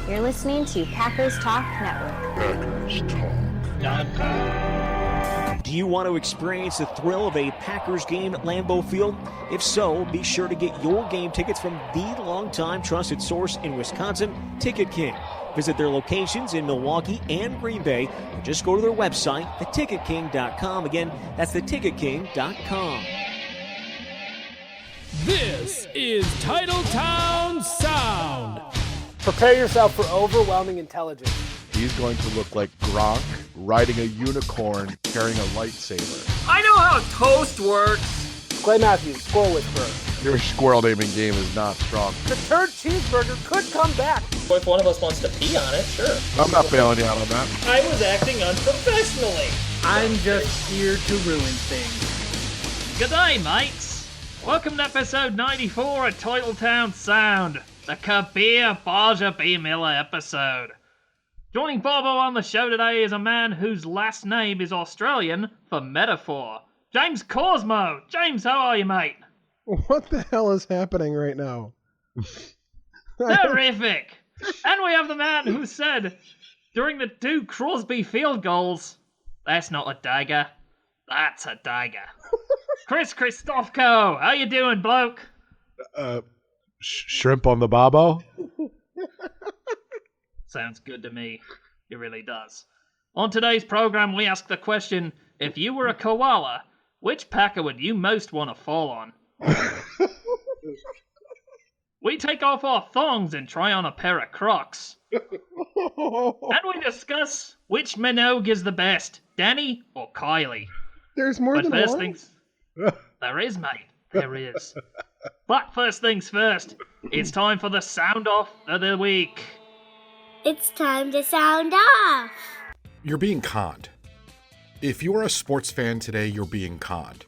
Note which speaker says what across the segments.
Speaker 1: You're listening to Packers Talk Network.
Speaker 2: Packers Talk.
Speaker 3: Do you want to experience the thrill of a Packers game at Lambeau Field? If so, be sure to get your game tickets from the longtime trusted source in Wisconsin, Ticket King. Visit their locations in Milwaukee and Green Bay, or just go to their website, theticketking.com. Again, that's theticketking.com.
Speaker 4: This is Titletown Sound.
Speaker 5: Prepare yourself for overwhelming intelligence.
Speaker 6: He's going to look like Gronk riding a unicorn carrying a lightsaber.
Speaker 7: I know how toast works.
Speaker 5: Clay Matthews, Squirrel Whisperer.
Speaker 6: Your squirrel naming game is not strong.
Speaker 5: The turd cheeseburger could come back.
Speaker 7: If one of us wants to pee on it, sure.
Speaker 6: I'm not bailing you out on that.
Speaker 7: I was acting unprofessionally.
Speaker 8: I'm just here to ruin things.
Speaker 2: Good day, mates. Welcome to episode 94 of Titletown Sound, the Kabir Baja B. Miller episode. Joining Bobbo on the show today is a man whose last name is Australian for metaphor. James Korsmo. James, how are you, mate?
Speaker 9: What the hell is happening right now?
Speaker 2: Terrific. And we have the man who said, during the 2 Crosby field goals, that's not a dagger, that's a dagger. Kristofco, how you doing, bloke?
Speaker 6: Shrimp on the Bobbo?
Speaker 2: Sounds good to me. It really does. On today's program, we ask the question, if you were a koala, which Packer would you most want to fall on? We take off our thongs and try on a pair of Crocs. And we discuss which Minogue is the best, Danny or Kylie.
Speaker 9: There's more than
Speaker 2: first
Speaker 9: one?
Speaker 2: Things... There is, mate. There is. But first things first, it's time for the sound off of the week.
Speaker 10: It's time to sound off.
Speaker 11: You're being conned. If you are a sports fan today, you're being conned.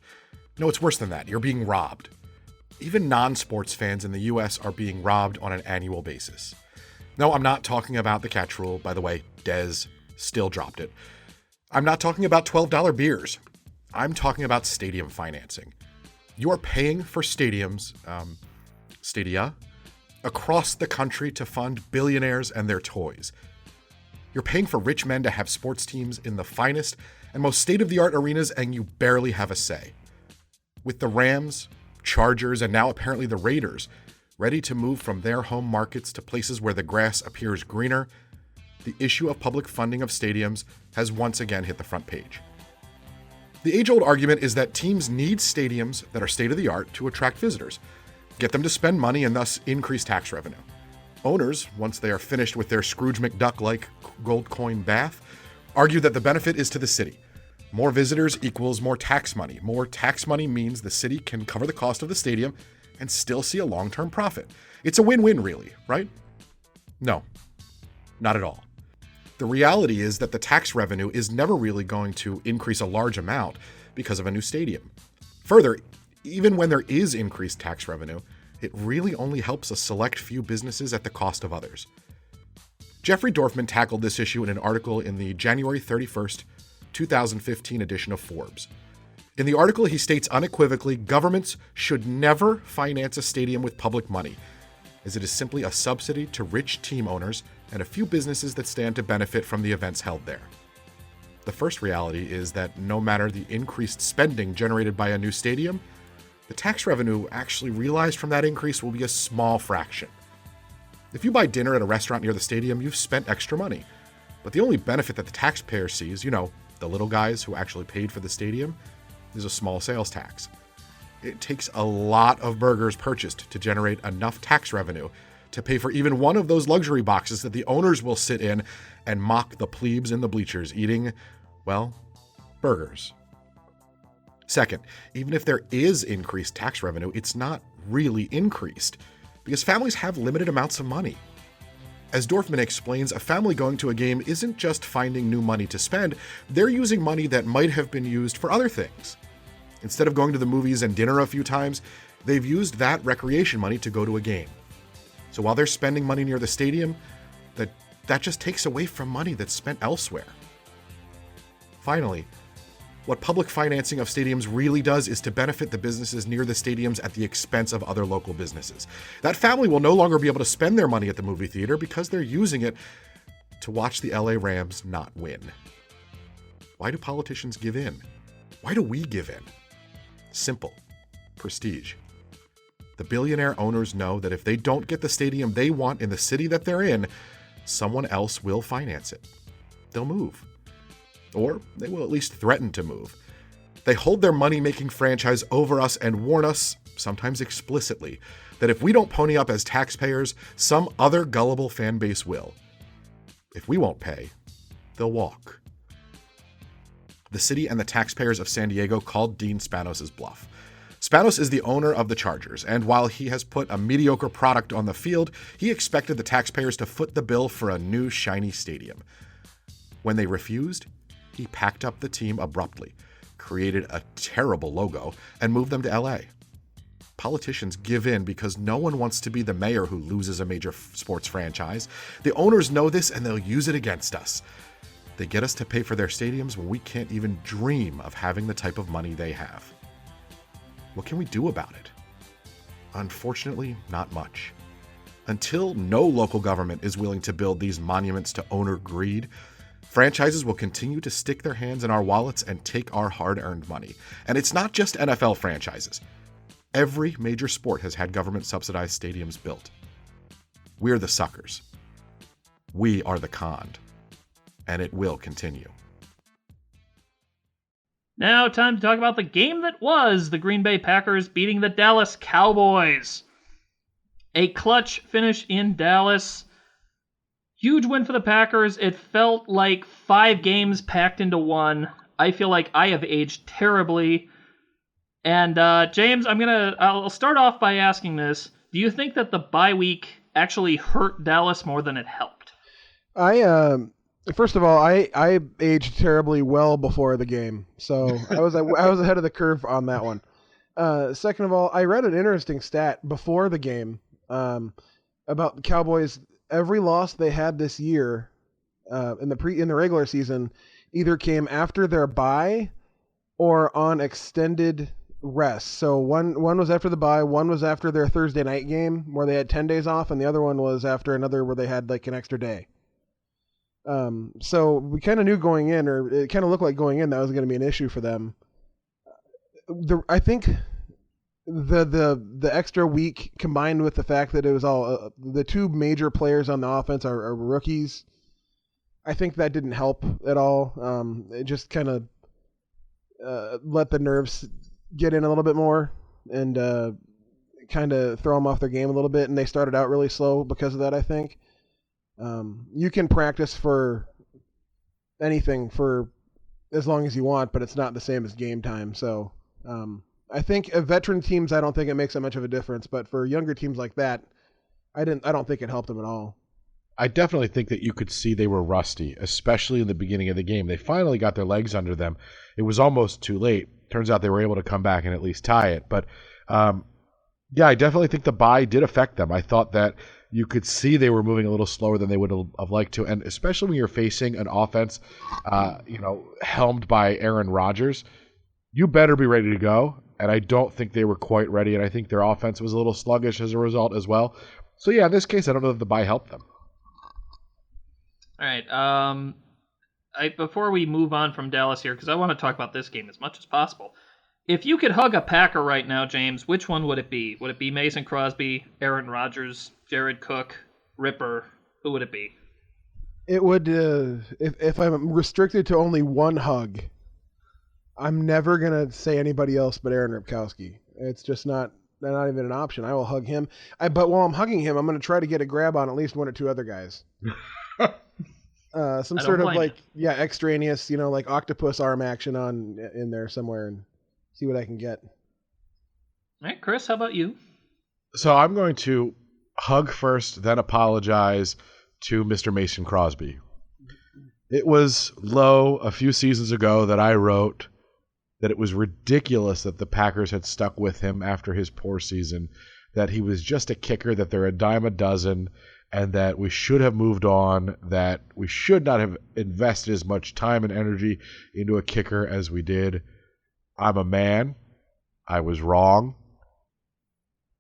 Speaker 11: No, it's worse than that. You're being robbed. Even non-sports fans in the U.S. are being robbed on an annual basis. No, I'm not talking about the catch rule. By the way, Dez still dropped it. I'm not talking about $12 beers. I'm talking about stadium financing. You are paying for stadiums, stadia, across the country to fund billionaires and their toys. You're paying for rich men to have sports teams in the finest and most state-of-the-art arenas, and you barely have a say. With the Rams, Chargers, and now apparently the Raiders ready to move from their home markets to places where the grass appears greener, the issue of public funding of stadiums has once again hit the front page. The age-old argument is that teams need stadiums that are state-of-the-art to attract visitors, get them to spend money, and thus increase tax revenue. Owners, once they are finished with their Scrooge McDuck-like gold coin bath, argue that the benefit is to the city. More visitors equals more tax money. More tax money means the city can cover the cost of the stadium and still see a long-term profit. It's a win-win, really, right? No, not at all. The reality is that the tax revenue is never really going to increase a large amount because of a new stadium. Further, even when there is increased tax revenue, it really only helps a select few businesses at the cost of others. Jeffrey Dorfman tackled this issue in an article in the January 31st, 2015 edition of Forbes. In the article, he states unequivocally, governments should never finance a stadium with public money, as it is simply a subsidy to rich team owners and a few businesses that stand to benefit from the events held there. The first reality is that no matter the increased spending generated by a new stadium, the tax revenue actually realized from that increase will be a small fraction. If you buy dinner at a restaurant near the stadium, you've spent extra money. But the only benefit that the taxpayer sees, the little guys who actually paid for the stadium, is a small sales tax. It takes a lot of burgers purchased to generate enough tax revenue to pay for even one of those luxury boxes that the owners will sit in and mock the plebes in the bleachers eating, burgers. Second, even if there is increased tax revenue, it's not really increased because families have limited amounts of money. As Dorfman explains, a family going to a game isn't just finding new money to spend, they're using money that might have been used for other things. Instead of going to the movies and dinner a few times, they've used that recreation money to go to a game. So while they're spending money near the stadium, that just takes away from money that's spent elsewhere. Finally, What public financing of stadiums really does is to benefit the businesses near the stadiums at the expense of other local businesses. That family will no longer be able to spend their money at the movie theater because they're using it to watch the LA Rams not win. Why do politicians give in? Why do we give in? Simple. Prestige. The billionaire owners know that if they don't get the stadium they want in the city that they're in, someone else will finance it. They'll move. Or they will at least threaten to move. They hold their money-making franchise over us and warn us, sometimes explicitly, that if we don't pony up as taxpayers, some other gullible fan base will. If we won't pay, they'll walk. The city and the taxpayers of San Diego called Dean Spanos' bluff. Spanos is the owner of the Chargers, and while he has put a mediocre product on the field, he expected the taxpayers to foot the bill for a new shiny stadium. When they refused, he packed up the team abruptly, created a terrible logo, and moved them to LA. Politicians give in because no one wants to be the mayor who loses a major sports franchise. The owners know this and they'll use it against us. They get us to pay for their stadiums when we can't even dream of having the type of money they have. What can we do about it? Unfortunately, not much. Until no local government is willing to build these monuments to owner greed, franchises will continue to stick their hands in our wallets and take our hard-earned money. And it's not just NFL franchises. Every major sport has had government-subsidized stadiums built. We're the suckers. We are the conned. And it will continue.
Speaker 2: Now, time to talk about the game that was the Green Bay Packers beating the Dallas Cowboys. A clutch finish in Dallas. Huge win for the Packers. It felt like 5 games packed into one. I feel like I have aged terribly. And James, I'll start off by asking this. Do you think that the bye week actually hurt Dallas more than it helped?
Speaker 9: First of all, I aged terribly well before the game, so I was ahead of the curve on that one. Second of all, I read an interesting stat before the game about the Cowboys. Every loss they had this year in the regular season either came after their bye or on extended rest. So one was after the bye, one was after their Thursday night game where they had 10 days off, and the other one was after another where they had like an extra day. So we kind of knew going in, or it kind of looked like going in, that was going to be an issue for them. I think the extra week combined with the fact that it was all the 2 major players on the offense are rookies. I think that didn't help at all. It just kind of let the nerves get in a little bit more and kind of throw them off their game a little bit. And they started out really slow because of that, I think. You can practice for anything for as long as you want, but it's not the same as game time. So I think veteran teams, I don't think it makes that much of a difference. But for younger teams like that, I don't think it helped them at all.
Speaker 6: I definitely think that you could see they were rusty, especially in the beginning of the game. They finally got their legs under them. It was almost too late. Turns out they were able to come back and at least tie it. But yeah, I definitely think the bye did affect them. I thought that you could see they were moving a little slower than they would have liked to. And especially when you're facing an offense, helmed by Aaron Rodgers, you better be ready to go. And I don't think they were quite ready. And I think their offense was a little sluggish as a result as well. So yeah, in this case, I don't know if the bye helped them.
Speaker 2: All right. Before we move on from Dallas here, because I want to talk about this game as much as possible. If you could hug a Packer right now, James, which one would it be? Would it be Mason Crosby, Aaron Rodgers, Jared Cook, Ripper? Who would it be?
Speaker 9: It would, if I'm restricted to only one hug, I'm never going to say anybody else but Aaron Ripkowski. It's just not even an option. I will hug him. But while I'm hugging him, I'm going to try to get a grab on at least 1 or 2 other guys. Some sort of extraneous, like octopus arm action in there somewhere and see what I can get.
Speaker 2: All right, Chris, how about you?
Speaker 6: So I'm going to hug first, then apologize to Mr. Mason Crosby. It was low a few seasons ago that I wrote that it was ridiculous that the Packers had stuck with him after his poor season, that he was just a kicker, that they're a dime a dozen, and that we should have moved on, that we should not have invested as much time and energy into a kicker as we did. I'm a man. I was wrong.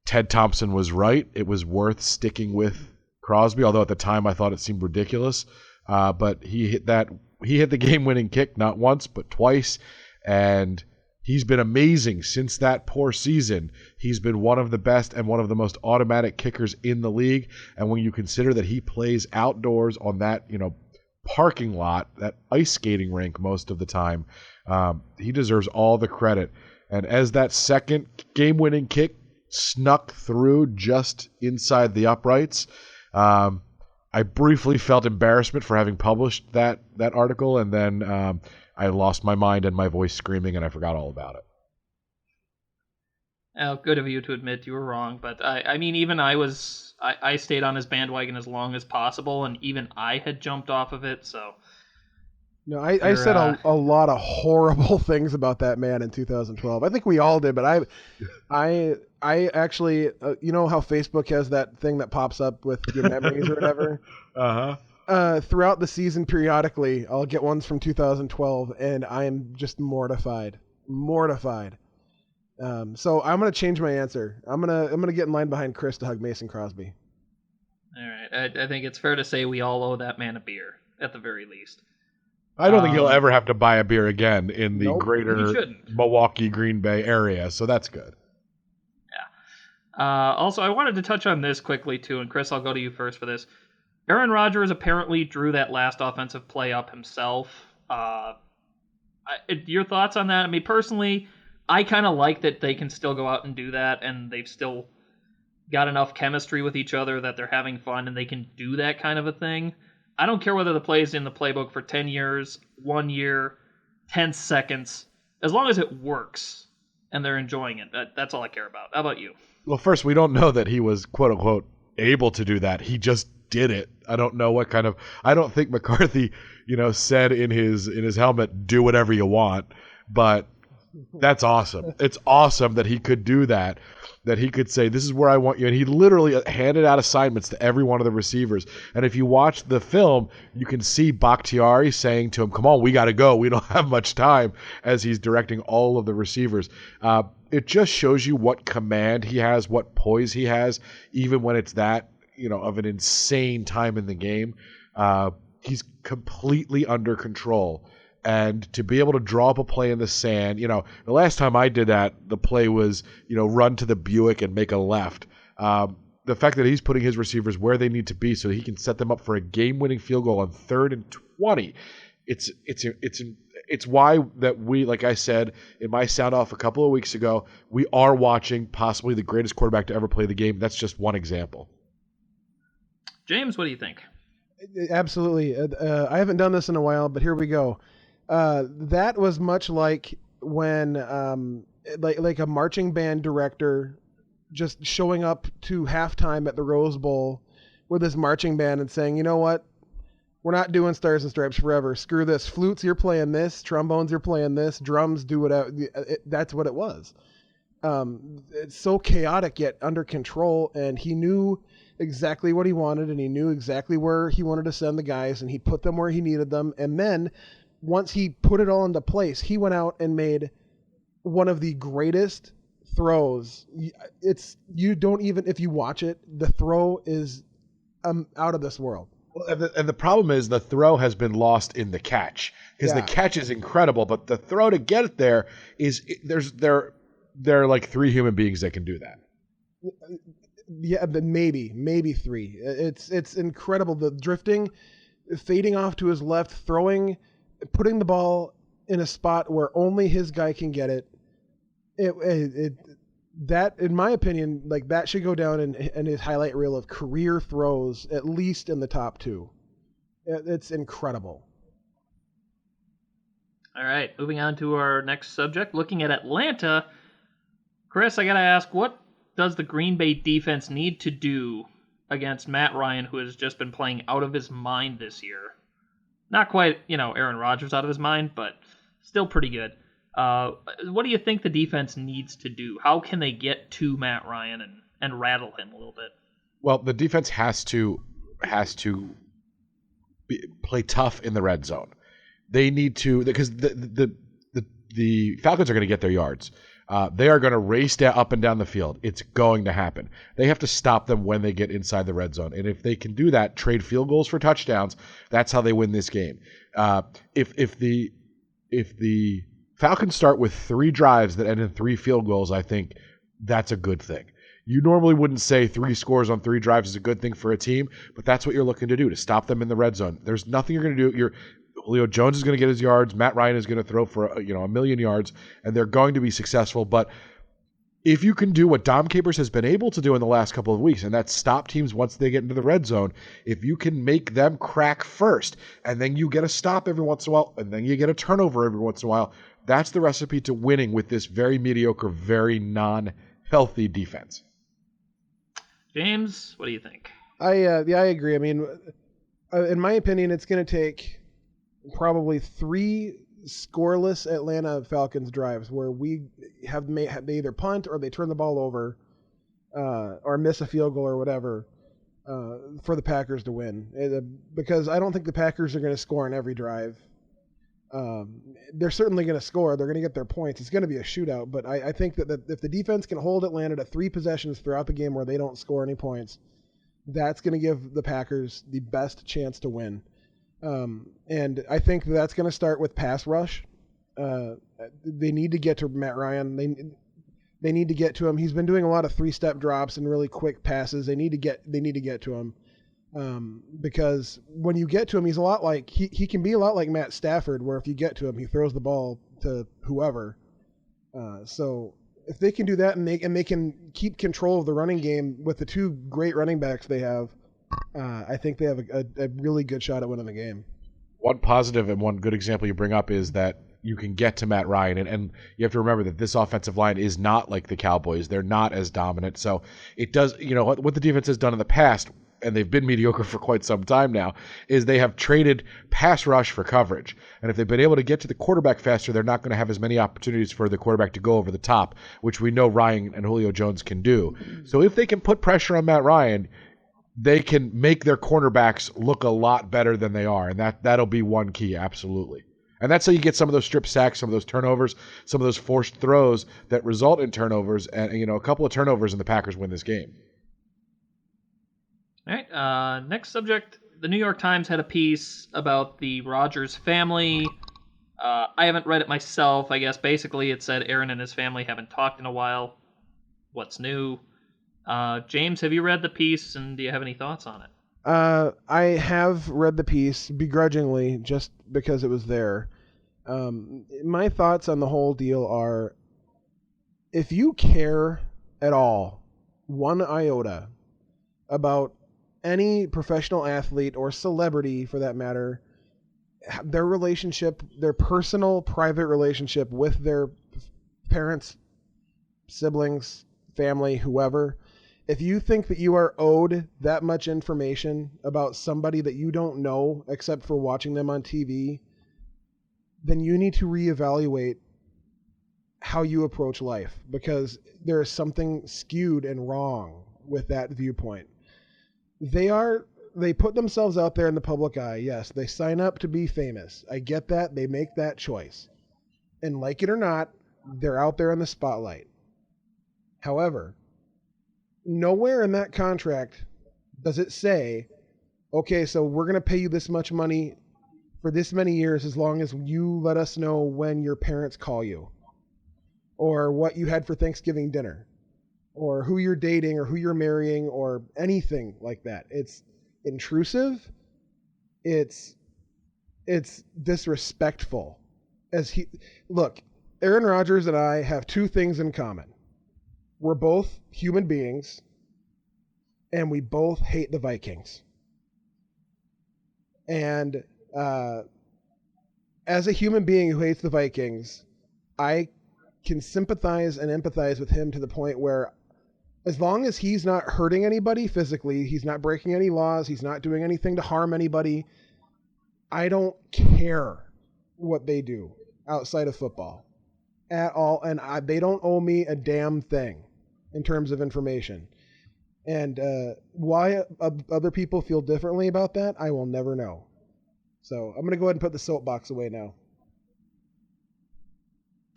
Speaker 6: Ted Thompson was right. It was worth sticking with Crosby, although at the time I thought it seemed ridiculous. But he hit the game-winning kick not once but twice, and he's been amazing since that poor season. He's been one of the best and one of the most automatic kickers in the league. And when you consider that he plays outdoors on that, parking lot, that ice skating rink most of the time, he deserves all the credit. And as that second game-winning kick snuck through just inside the uprights, I briefly felt embarrassment for having published that article, and then I lost my mind and my voice screaming, and I forgot all about it.
Speaker 2: Oh, good of you to admit you were wrong, but I mean, even I stayed on his bandwagon as long as possible, and even I had jumped off of it, so...
Speaker 9: No, I said a lot of horrible things about that man in 2012. I think we all did, but I actually, you know how Facebook has that thing that pops up with your memories or whatever?
Speaker 6: Uh-huh.
Speaker 9: Throughout the season, periodically, I'll get ones from 2012, and I am just mortified. So I'm gonna change my answer. I'm gonna get in line behind Chris to hug Mason Crosby.
Speaker 2: All right, I think it's fair to say we all owe that man a beer at the very least.
Speaker 6: I don't think he'll ever have to buy a beer again in the greater
Speaker 2: shouldn't.
Speaker 6: Milwaukee, Green Bay area, so that's good.
Speaker 2: Yeah. Also, I wanted to touch on this quickly, too, and Chris, I'll go to you first for this. Aaron Rodgers apparently drew that last offensive play up himself. Your thoughts on that? I mean, personally, I kind of like that they can still go out and do that, and they've still got enough chemistry with each other that they're having fun, and they can do that kind of a thing. I don't care whether the play is in the playbook for 10 years, 1 year, 10 seconds. As long as it works and they're enjoying it, that's all I care about. How about you?
Speaker 6: Well, first, we don't know that he was, quote-unquote, able to do that. He just did it. I don't know what kind of... I don't think McCarthy, said in his helmet, do whatever you want. But that's awesome. It's awesome that he could do that he could say, this is where I want you. And he literally handed out assignments to every one of the receivers. And if you watch the film, you can see Bakhtiari saying to him, come on, we got to go. We don't have much time, as he's directing all of the receivers. It just shows you what command he has, what poise he has, even when it's that, of an insane time in the game. He's completely under control. And to be able to draw up a play in the sand, the last time I did that, the play was, run to the Buick and make a left. The fact that he's putting his receivers where they need to be so he can set them up for a game-winning field goal on 3rd and 20, it's why that we, like I said in my sound off a couple of weeks ago, we are watching possibly the greatest quarterback to ever play the game. That's just one example.
Speaker 2: James, what do you think?
Speaker 9: Absolutely. I haven't done this in a while, but here we go. That was much like when, like a marching band director just showing up to halftime at the Rose Bowl with his marching band and saying, you know what? We're not doing Stars and Stripes forever. Screw this. Flutes, you're playing this. Trombones, you're playing this. Drums, do whatever. That's what it was. It's so chaotic yet under control, and he knew exactly what he wanted, and he knew exactly where he wanted to send the guys, and he put them where he needed them, and then once he put it all into place, he went out and made one of the greatest throws. You don't even, if you watch it, the throw is out of this world.
Speaker 6: Well, and the problem is the throw has been lost in the catch, because the catch is incredible, but the throw to get it there is there are like 3 human beings that can do that.
Speaker 9: Yeah, but maybe 3. It's incredible. The drifting, fading off to his left, throwing, putting the ball in a spot where only his guy can get it. That, in my opinion, like that should go down in his highlight reel of career throws, at least in the top 2. It's incredible.
Speaker 2: All right, moving on to our next subject, looking at Atlanta. Chris, I got to ask, what does the Green Bay defense need to do against Matt Ryan, who has just been playing out of his mind this year? Not quite, Aaron Rodgers out of his mind, but still pretty good. What do you think the defense needs to do? How can they get to Matt Ryan and rattle him a little bit?
Speaker 6: Well, the defense has to has to play tough in the red zone. They need to, because the Falcons are going to get their yards. They are going to race up and down the field. It's going to happen. They have to stop them when they get inside the red zone. And if they can do that, trade field goals for touchdowns, that's how they win this game. If the Falcons start with 3 drives that end in 3 field goals, I think that's a good thing. You normally wouldn't say 3 scores on 3 drives is a good thing for a team, but that's what you're looking to do, to stop them in the red zone. There's nothing you're going to do. Julio Jones is going to get his yards. Matt Ryan is going to throw for a million yards, and they're going to be successful. But if you can do what Dom Capers has been able to do in the last couple of weeks, and that's stop teams once they get into the red zone, if you can make them crack first, and then you get a stop every once in a while, and then you get a turnover every once in a while, that's the recipe to winning with this very mediocre, very non-healthy defense.
Speaker 2: James, what do you think?
Speaker 9: I agree. I mean, in my opinion, it's going to take probably 3 scoreless Atlanta Falcons drives where they either punt or they turn the ball over or miss a field goal or whatever for the Packers to win. Because I don't think the Packers are going to score on every drive. They're certainly going to score. They're going to get their points. It's going to be a shootout. But I think that if the defense can hold Atlanta to 3 possessions throughout the game where they don't score any points, that's going to give the Packers the best chance to win. And I think that's going to start with pass rush. They need to get to Matt Ryan. They need to get to him. He's been doing a lot of 3-step drops and really quick passes. They need to get to him. Because when you get to him, he's a lot like he can be a lot like Matt Stafford, where if you get to him, he throws the ball to whoever. So if they can do that and they can keep control of the running game with the 2 great running backs they have, I think they have a really good shot at winning the game.
Speaker 6: One positive and one good example you bring up is that you can get to Matt Ryan, and you have to remember that this offensive line is not like the Cowboys. They're not as dominant. So it does, what the defense has done in the past, and they've been mediocre for quite some time now, is they have traded pass rush for coverage. And if they've been able to get to the quarterback faster, they're not going to have as many opportunities for the quarterback to go over the top, which we know Ryan and Julio Jones can do. So if they can put pressure on Matt Ryan, they can make their cornerbacks look a lot better than they are. And that'll be one key, absolutely. And that's how you get some of those strip sacks, some of those turnovers, some of those forced throws that result in turnovers. And, a couple of turnovers and the Packers win this game.
Speaker 2: All right, next subject. The New York Times had a piece about the Rodgers family. I haven't read it myself. I guess basically it said Aaron and his family haven't talked in a while. What's new? James, have you read the piece, and do you have any thoughts on it?
Speaker 9: I have read the piece begrudgingly, just because it was there. My thoughts on the whole deal are, if you care at all, 1 iota, about any professional athlete or celebrity for that matter, their relationship, their personal, private relationship with their parents, siblings, family, whoever, if you think that you are owed that much information about somebody that you don't know except for watching them on TV, then you need to reevaluate how you approach life, because there is something skewed and wrong with that viewpoint. They put themselves out there in the public eye. Yes, they sign up to be famous. I get that. They make that choice. And like it or not, they're out there in the spotlight. However, nowhere in that contract does it say, okay, so we're going to pay you this much money for this many years as long as you let us know when your parents call you, or what you had for Thanksgiving dinner, or who you're dating, or who you're marrying, or anything like that. It's intrusive. It's disrespectful. Look, Aaron Rodgers and I have 2 things in common. We're both human beings, and we both hate the Vikings. And as a human being who hates the Vikings, I can sympathize and empathize with him to the point where, as long as he's not hurting anybody physically, he's not breaking any laws, he's not doing anything to harm anybody, I don't care what they do outside of football at all. And they don't owe me a damn thing in terms of information. And why other people feel differently about that, I will never know. So I'm going to go ahead and put the soapbox away now.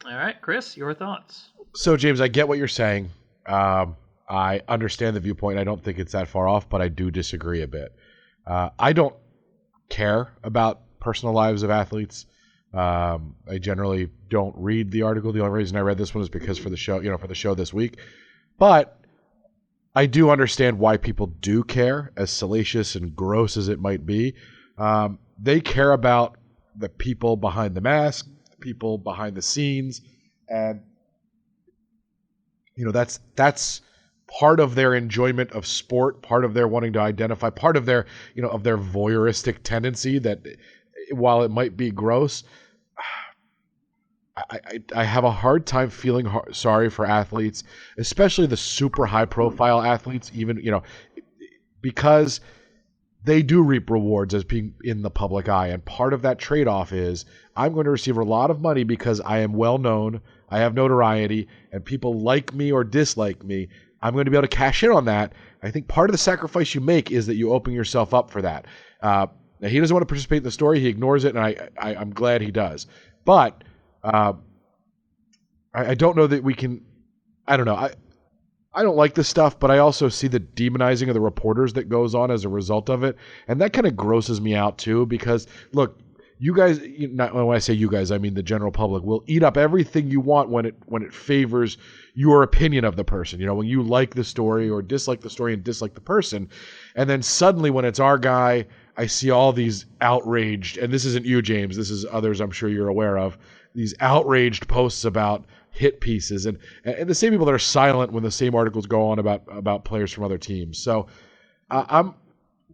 Speaker 2: All right, Chris, your thoughts.
Speaker 6: So, James, I get what you're saying. I understand the viewpoint. I don't think it's that far off, but I do disagree a bit. I don't care about personal lives of athletes. I generally don't read the article. The only reason I read this one is because for the show this week. But I do understand why people do care, as salacious and gross as it might be. They care about the people behind the mask, the people behind the scenes, and that's part of their enjoyment of sport, part of their wanting to identify, part of their of their voyeuristic tendency that, while it might be gross, I have a hard time feeling sorry for athletes, especially the super high profile athletes, even because they do reap rewards as being in the public eye, and part of that trade-off is I'm going to receive a lot of money because I am well known, I have notoriety, and people like me or dislike me. I'm going to be able to cash in on that. I think part of the sacrifice you make is that you open yourself up for that. Now, he doesn't want to participate in the story. He ignores it, and I'm glad he does. But I don't know that we can – I don't know. I don't like this stuff, but I also see the demonizing of the reporters that goes on as a result of it, and that kind of grosses me out too because, look, you guys, when I say you guys, I mean the general public, will eat up everything you want when it favors your opinion of the person. When you like the story or dislike the story and dislike the person, and then suddenly when it's our guy, I see all these outraged, and this isn't you, James, this is others I'm sure you're aware of, these outraged posts about hit pieces and the same people that are silent when the same articles go on about players from other teams. So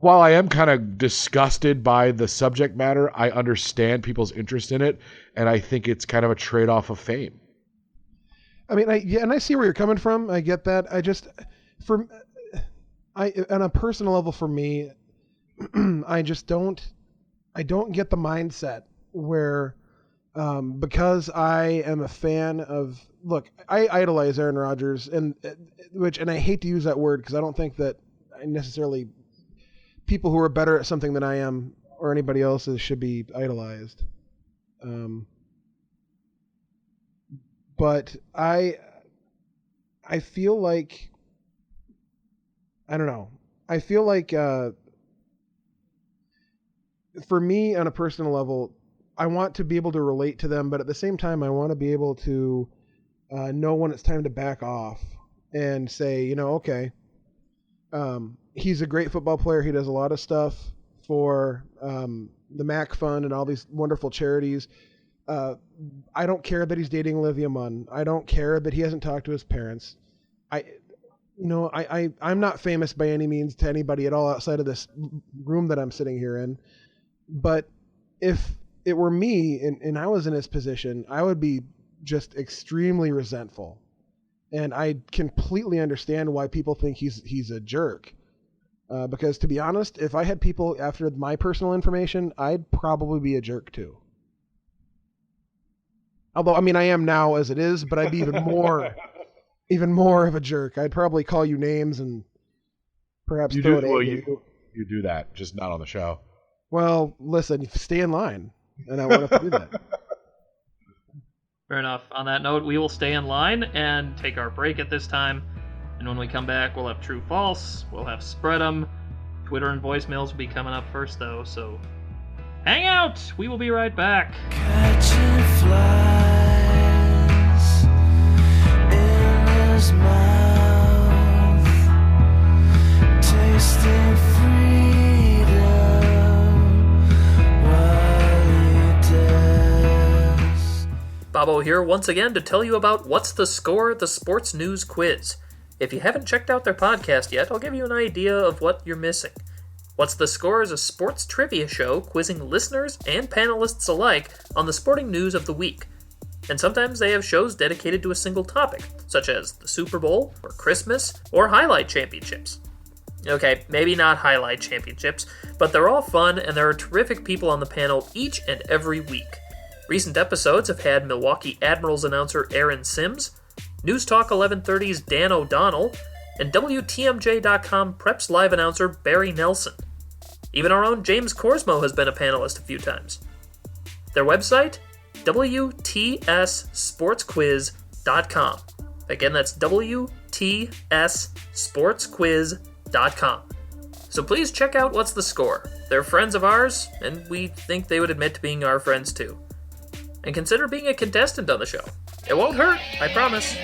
Speaker 6: while I am kind of disgusted by the subject matter, I understand people's interest in it, and I think it's kind of a trade-off of fame.
Speaker 9: I mean, I see where you're coming from. I get that. On a personal level for me, I don't get the mindset where because I am a fan of, look, I idolize Aaron Rodgers, and I hate to use that word because I don't think that I necessarily people who are better at something than I am or anybody else's should be idolized. But I feel like, I don't know. I feel like for me on a personal level, I want to be able to relate to them, but at the same time, I want to be able to know when it's time to back off and say, okay, he's a great football player. He does a lot of stuff for the MAC Fund and all these wonderful charities. I don't care that he's dating Olivia Munn. I don't care that he hasn't talked to his parents. I'm not famous by any means to anybody at all outside of this room that I'm sitting here in. But if it were me and I was in his position, I would be just extremely resentful. And I completely understand why people think he's a jerk. Because to be honest, if I had people after my personal information, I'd probably be a jerk too. Although, I mean, I am now as it is, but I'd be even more of a jerk. I'd probably call you names and perhaps throw it at you.
Speaker 6: You do that, just not on the show.
Speaker 9: Well, listen, stay in line, and I want to do that.
Speaker 2: Fair enough. On that note, we will stay in line and take our break at this time. And when we come back, we'll have True False, we'll have Spread 'em. Twitter and voicemails will be coming up first, though, so hang out! We will be right back.
Speaker 12: Catching flies in his mouth, tasting freedom while he does.
Speaker 2: Bobbo here once again to tell you about What's the Score? The Sports News Quiz. If you haven't checked out their podcast yet, I'll give you an idea of what you're missing. What's the Score is a sports trivia show quizzing listeners and panelists alike on the sporting news of the week. And sometimes they have shows dedicated to a single topic, such as the Super Bowl, or Christmas, or highlight championships. Okay, maybe not highlight championships, but they're all fun and there are terrific people on the panel each and every week. Recent episodes have had Milwaukee Admirals announcer Aaron Sims, News Talk 1130's Dan O'Donnell,
Speaker 13: and WTMJ.com Preps Live announcer Barry Nelson. Even our own James Korsmo has been a panelist a few times. Their website? WTSSportsquiz.com. Again, that's WTSSportsquiz.com. So please check out What's the Score. They're friends of ours, and we think they would admit to being our friends too. And consider being a contestant on the show. It won't hurt, I promise.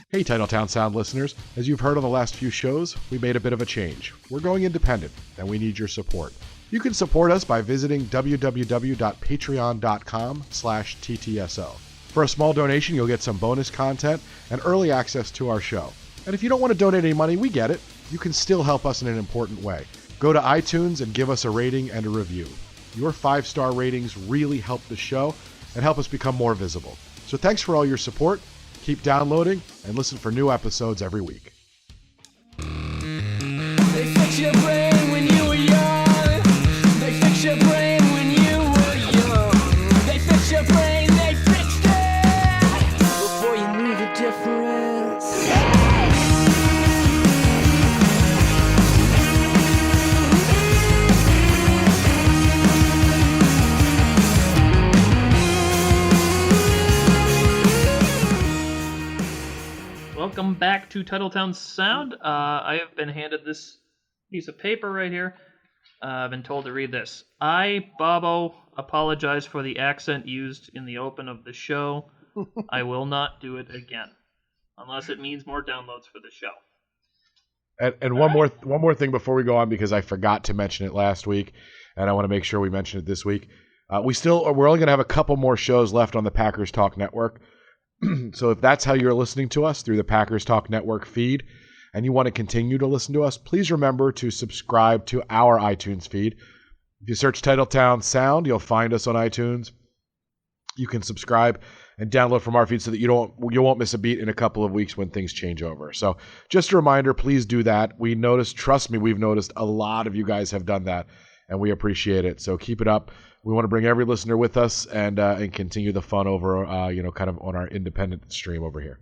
Speaker 6: Hey Titletown Sound listeners, as you've heard on the last few shows, we made a bit of a change. We're going independent, and we need your support. You can support us by visiting www.patreon.com/TTSO. For a small donation, you'll get some bonus content and early access to our show. And if you don't want to donate any money, we get it. You can still help us in an important way. Go to iTunes and give us a rating and a review. Your 5-star ratings really help the show and help us become more visible. So thanks for all your support. Keep downloading and listen for new episodes every week.
Speaker 12: They fix your brain when you were young. They fix your brain when you were young. They fix your brain, they fixed it before you knew the difference.
Speaker 2: Welcome back to Titletown Sound. I have been handed this piece of paper right here. I've been told to read this. I, Bobbo, apologize for the accent used in the open of the show. I will not do it again, unless it means more downloads for the show.
Speaker 6: And one more thing before we go on, because I forgot to mention it last week, and I want to make sure we mention it this week. We're only going to have a couple more shows left on the Packers Talk Network. So if that's how you're listening to us, through the Packers Talk Network feed, and you want to continue to listen to us, please remember to subscribe to our iTunes feed. If you search Titletown Sound, you'll find us on iTunes. You can subscribe and download from our feed so that you won't miss a beat in a couple of weeks when things change over. So just a reminder, please do that. Trust me, we've noticed a lot of you guys have done that, and we appreciate it. So keep it up. We want to bring every listener with us and continue the fun over, kind of on our independent stream over here.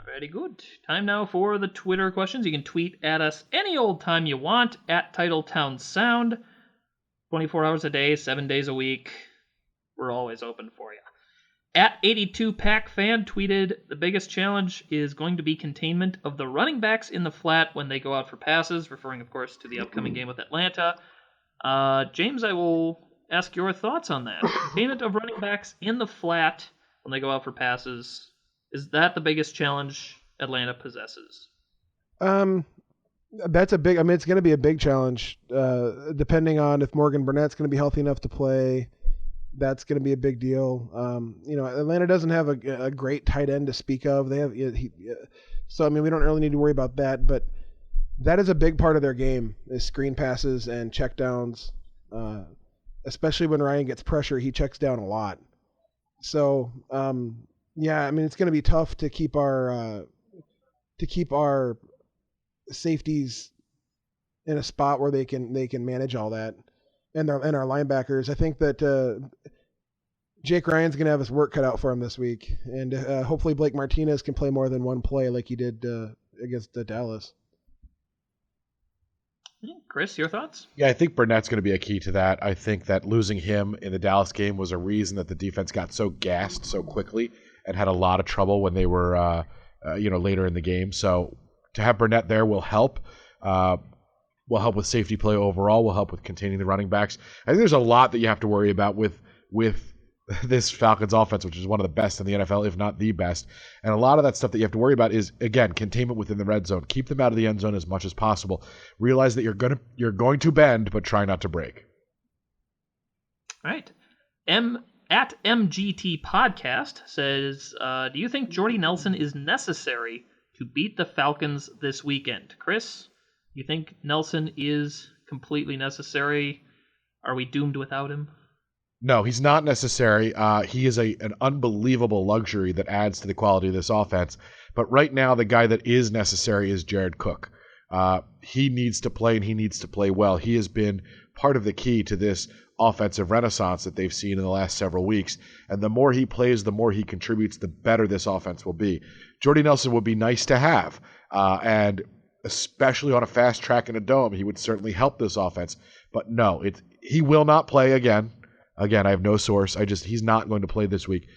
Speaker 2: Very good. Time now for the Twitter questions. You can tweet at us any old time you want at Titletown Sound. 24 hours a day, 7 days a week. We're always open for you. At 82PackFan tweeted, the biggest challenge is going to be containment of the running backs in the flat when they go out for passes, referring, of course, to the upcoming game with Atlanta. James, I will ask your thoughts on that. Containment of running backs in the flat when they go out for passes. Is that the biggest challenge Atlanta possesses?
Speaker 9: That's a big. I mean, it's going to be a big challenge, depending on if Morgan Burnett's going to be healthy enough to play. That's going to be a big deal. Atlanta doesn't have a great tight end to speak of. They have, so I mean, we don't really need to worry about that. But that is a big part of their game: is screen passes and checkdowns. Especially when Ryan gets pressure, he checks down a lot. So, yeah, I mean, it's going to be tough to keep our safeties in a spot where they can manage all that, and our linebackers. I think that Jake Ryan's going to have his work cut out for him this week, and hopefully Blake Martinez can play more than one play like he did against Dallas.
Speaker 2: Chris, your thoughts?
Speaker 6: Yeah, I think Burnett's going to be a key to that. I think that losing him in the Dallas game was a reason that the defense got so gassed so quickly and had a lot of trouble when they were, later in the game. So to have Burnett there will help. Will help with safety play overall. Will help with containing the running backs. I think there's a lot that you have to worry about with this Falcons offense, which is one of the best in the NFL, if not the best. And a lot of that stuff that you have to worry about is, again, containment within the red zone. Keep them out of the end zone as much as possible. Realize that you're going to bend, but try not to break.
Speaker 2: All right. At MGT Podcast says, do you think Jordy Nelson is necessary to beat the Falcons this weekend? Chris, you think Nelson is completely necessary? Are we doomed without him?
Speaker 6: No, he's not necessary. He is an unbelievable luxury that adds to the quality of this offense. But right now, the guy that is necessary is Jared Cook. He needs to play, and he needs to play well. He has been part of the key to this offensive renaissance that they've seen in the last several weeks. And the more he plays, the more he contributes, the better this offense will be. Jordy Nelson would be nice to have, and especially on a fast track in a dome, he would certainly help this offense. But no, he will not play again. Again, I have no source. He's not going to play this week.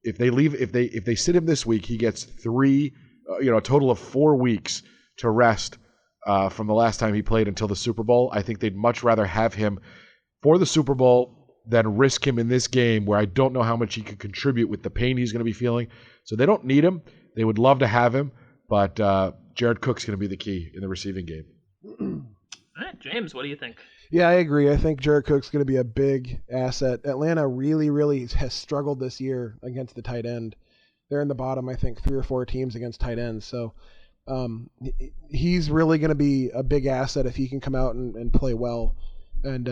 Speaker 6: If they sit him this week, he gets a total of 4 weeks to rest from the last time he played until the Super Bowl. I think they'd much rather have him for the Super Bowl than risk him in this game where I don't know how much he could contribute with the pain he's going to be feeling. So they don't need him. They would love to have him, but Jared Cook's going to be the key in the receiving game.
Speaker 13: All right, James, what do you think?
Speaker 9: Yeah, I agree. I think Jared Cook's going to be a big asset. Atlanta really, really has struggled this year against the tight end. They're in the bottom, I think, 3 or 4 teams against tight ends. So he's really going to be a big asset if he can come out and play well and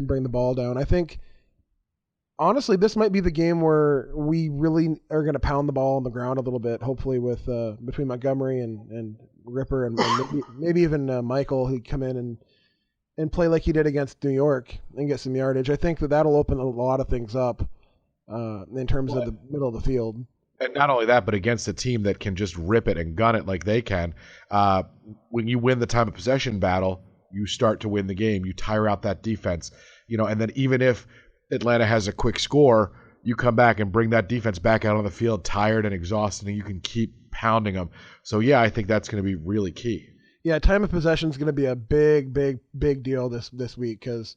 Speaker 9: bring the ball down. I think, honestly, this might be the game where we really are going to pound the ball on the ground a little bit, hopefully with between Montgomery and Ripper and maybe even Michael, who come in and play like he did against New York and get some yardage. I think that'll open a lot of things up in terms of the middle of the field.
Speaker 6: And not only that, but against a team that can just rip it and gun it like they can. When you win the time of possession battle, you start to win the game. You tire out that defense, and then even if Atlanta has a quick score, you come back and bring that defense back out on the field tired and exhausted, and you can keep pounding them. So, yeah, I think that's going to be really key.
Speaker 9: Yeah, time of possession is going to be a big, big, big deal this week because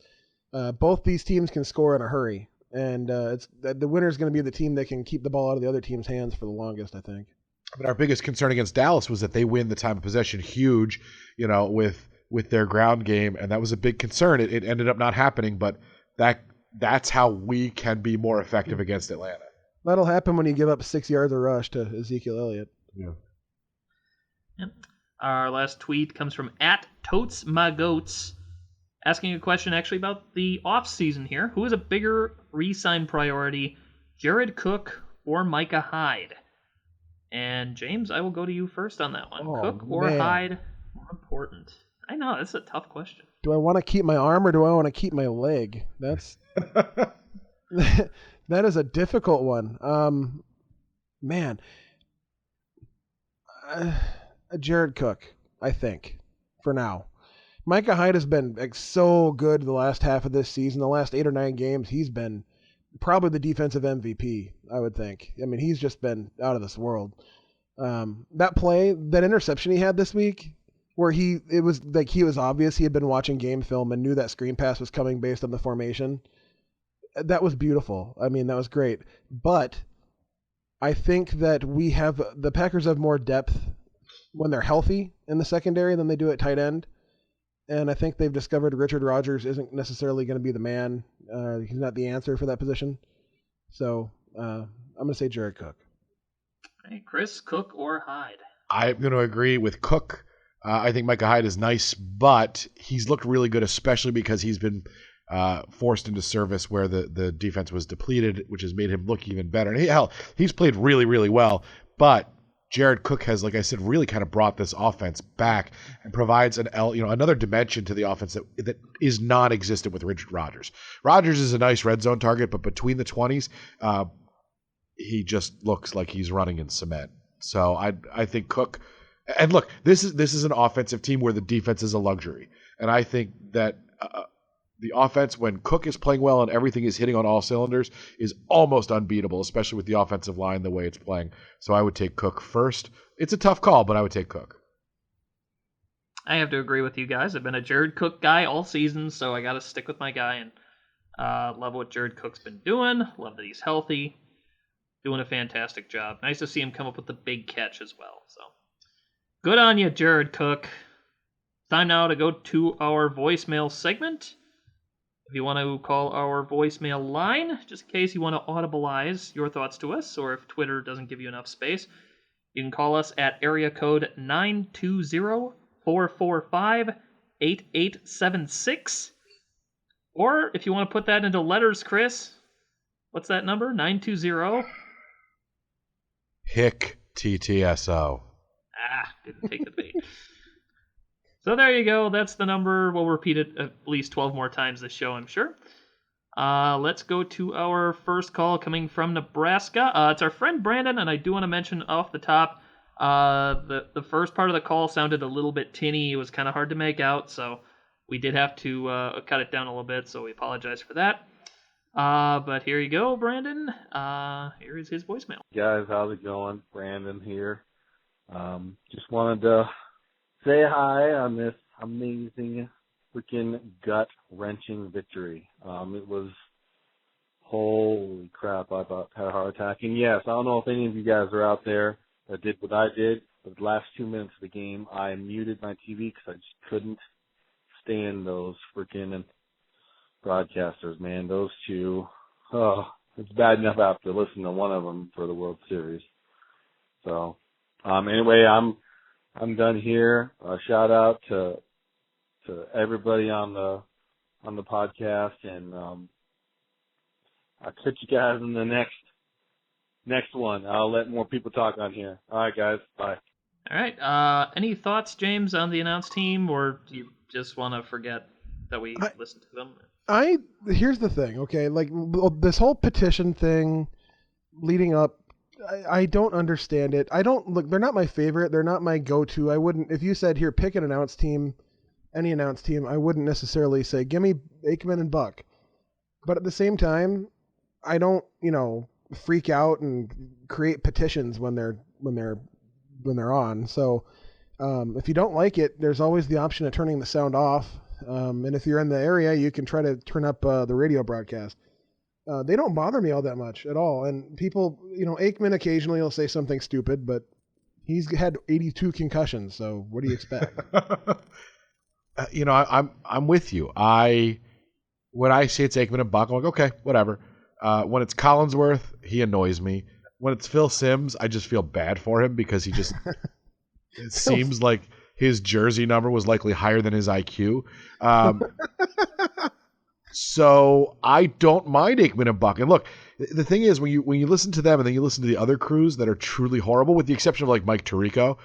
Speaker 9: both these teams can score in a hurry. And the winner is going to be the team that can keep the ball out of the other team's hands for the longest, I think.
Speaker 6: But our biggest concern against Dallas was that they win the time of possession huge, with their ground game, and that was a big concern. It ended up not happening, but that's how we can be more effective against Atlanta.
Speaker 9: That'll happen when you give up 6 yards of rush to Ezekiel Elliott.
Speaker 6: Yeah.
Speaker 13: Yep. Our last tweet comes from @TotsMyGoats, asking a question actually about the offseason here. Who is a bigger re-sign priority, Jared Cook or Micah Hyde? And James, I will go to you first on that one. Cook or Hyde more important? I know, that's a tough question.
Speaker 9: Do I want to keep my arm or do I want to keep my leg? That's that is a difficult one. Jared Cook, I think, for now. Micah Hyde has been so good the last half of this season. The last 8 or 9 games, he's been probably the defensive MVP, I would think. I mean, he's just been out of this world. That interception he had this week, where it was obvious he had been watching game film and knew that screen pass was coming based on the formation. That was beautiful. I mean, that was great. But I think that the Packers have more depth when they're healthy in the secondary than they do at tight end. And I think they've discovered Richard Rodgers isn't necessarily going to be the man. He's not the answer for that position. So I'm going to say Jared Cook.
Speaker 13: Hey, Chris, Cook or Hyde?
Speaker 6: I'm going to agree with Cook. I think Micah Hyde is nice, but he's looked really good, especially because he's been forced into service where the defense was depleted, which has made him look even better. And he's played really, really well. But Jared Cook has, like I said, really kind of brought this offense back and provides another dimension to the offense that is non-existent with Richard Rodgers. Rodgers is a nice red zone target, but between the 20s, he just looks like he's running in cement. So I think Cook. And look, this is an offensive team where the defense is a luxury, and I think that the offense, when Cook is playing well and everything is hitting on all cylinders, is almost unbeatable, especially with the offensive line the way it's playing. So I would take Cook first. It's a tough call, but I would take Cook.
Speaker 13: I have to agree with you guys. I've been a Jared Cook guy all season, so I got to stick with my guy. And love what Jared Cook's been doing. Love that he's healthy. Doing a fantastic job. Nice to see him come up with the big catch as well. So good on you, Jared Cook. Time now to go to our voicemail segment. If you want to call our voicemail line, just in case you want to audibilize your thoughts to us, or if Twitter doesn't give you enough space, you can call us at area code 920-445-8876. Or if you want to put that into letters, Chris, what's that number? 920...
Speaker 6: Hick TTSO.
Speaker 13: Didn't take the bait.
Speaker 2: So there you go. That's the number. We'll repeat it at least 12 more times this show, I'm sure. Let's go to our first call coming from Nebraska. It's our friend Brandon, and I do want to mention off the top, the first part of the call sounded a little bit tinny. It was kind of hard to make out, so we did have to cut it down a little bit, so we apologize for that. But here you go, Brandon. Here is his voicemail.
Speaker 14: Guys, how's it going? Brandon here. Just wanted to say hi on this amazing, freaking gut-wrenching victory. It was, holy crap, I about had a heart attack. And yes, I don't know if any of you guys are out there that did what I did, but the last 2 minutes of the game, I muted my TV because I just couldn't stand those freaking broadcasters, man. Those two, it's bad enough I have to listen to one of them for the World Series. So, anyway, I'm done here. Shout out to everybody on the podcast, and I'll catch you guys in the next one. I'll let more people talk on here. All right, guys. Bye.
Speaker 2: All right. Any thoughts, James, on the announced team, or do you just want to forget that we listened to them?
Speaker 9: Here's the thing, okay? Like, this whole petition thing leading up, I don't understand it. They're not my favorite. They're not my go-to. I wouldn't, if you said, here, pick an announced team, any announced team, I wouldn't necessarily say, give me Aikman and Buck. But at the same time, I don't, freak out and create petitions when they're on. So, if you don't like it, there's always the option of turning the sound off. And if you're in the area, you can try to turn up the radio broadcast. They don't bother me all that much at all. And people, Aikman occasionally will say something stupid, but he's had 82 concussions. So what do you expect?
Speaker 6: I'm with you. When I say it's Aikman and Buck, I'm like, okay, whatever. When it's Collinsworth, he annoys me. When it's Phil Simms, I just feel bad for him because he just it seems like his jersey number was likely higher than his IQ. So I don't mind Aikman and Buck. And look, the thing is, when you listen to them and then you listen to the other crews that are truly horrible, with the exception of like Mike Tirico,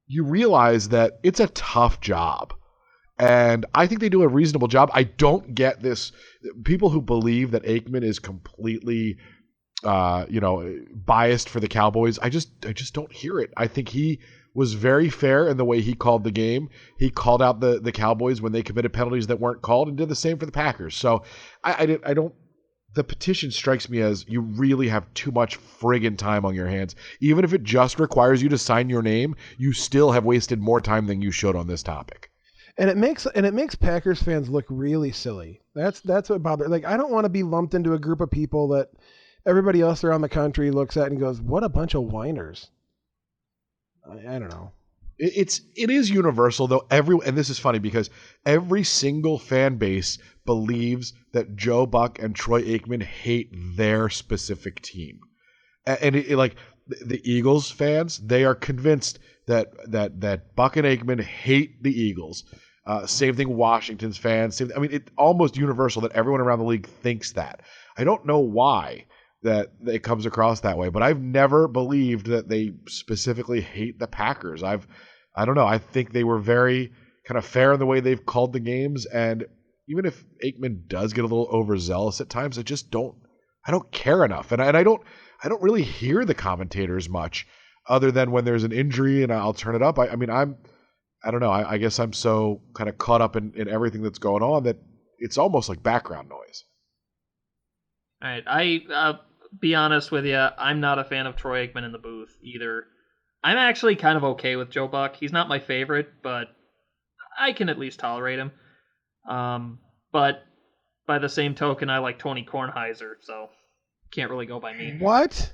Speaker 6: you realize that it's a tough job. And I think they do a reasonable job. I don't get this. People who believe that Aikman is completely, biased for the Cowboys, I just don't hear it. I think he was very fair in the way he called the game. He called out the Cowboys when they committed penalties that weren't called, and did the same for the Packers. So I don't. The petition strikes me as you really have too much friggin' time on your hands. Even if it just requires you to sign your name, you still have wasted more time than you should on this topic.
Speaker 9: And it makes Packers fans look really silly. That's what bothers. Like, I don't want to be lumped into a group of people that everybody else around the country looks at and goes, "What a bunch of whiners." I don't know.
Speaker 6: It is universal though. And this is funny because every single fan base believes that Joe Buck and Troy Aikman hate their specific team, and like the Eagles fans, they are convinced that Buck and Aikman hate the Eagles. Same thing, Washington's fans. It's almost universal that everyone around the league thinks that. I don't know why that it comes across that way, but I've never believed that they specifically hate the Packers. I don't know. I think they were very kind of fair in the way they've called the games, and even if Aikman does get a little overzealous at times, I don't care enough, and I don't really hear the commentators much, other than when there's an injury and I'll turn it up. I don't know. I guess I'm so kind of caught up in everything that's going on that it's almost like background noise.
Speaker 2: All right, I'll be honest with you. I'm not a fan of Troy Aikman in the booth either. I'm actually kind of okay with Joe Buck. He's not my favorite, but I can at least tolerate him. But by the same token, I like Tony Kornheiser, so can't really go by me.
Speaker 9: What?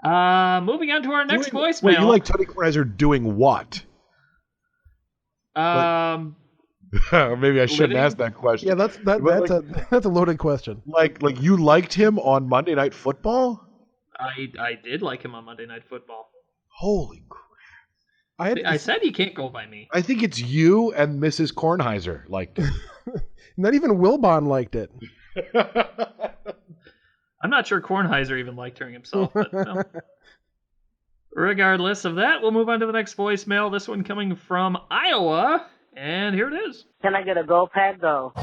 Speaker 2: Moving on to our next voicemail.
Speaker 6: Wait, you like Tony Kornheiser doing what? Maybe I shouldn't ask that question.
Speaker 9: Yeah, that's a loaded question.
Speaker 6: Like you liked him on Monday Night Football?
Speaker 2: I did like him on Monday Night Football.
Speaker 6: Holy crap!
Speaker 2: I said you can't go by me.
Speaker 6: I think it's you and Mrs. Kornheiser liked it.
Speaker 9: Not even Wilbon liked it.
Speaker 2: I'm not sure Kornheiser even liked hearing himself. But no. Regardless of that, we'll move on to the next voicemail. This one coming from Iowa, and here it is.
Speaker 15: Can I get a go, Pack, go?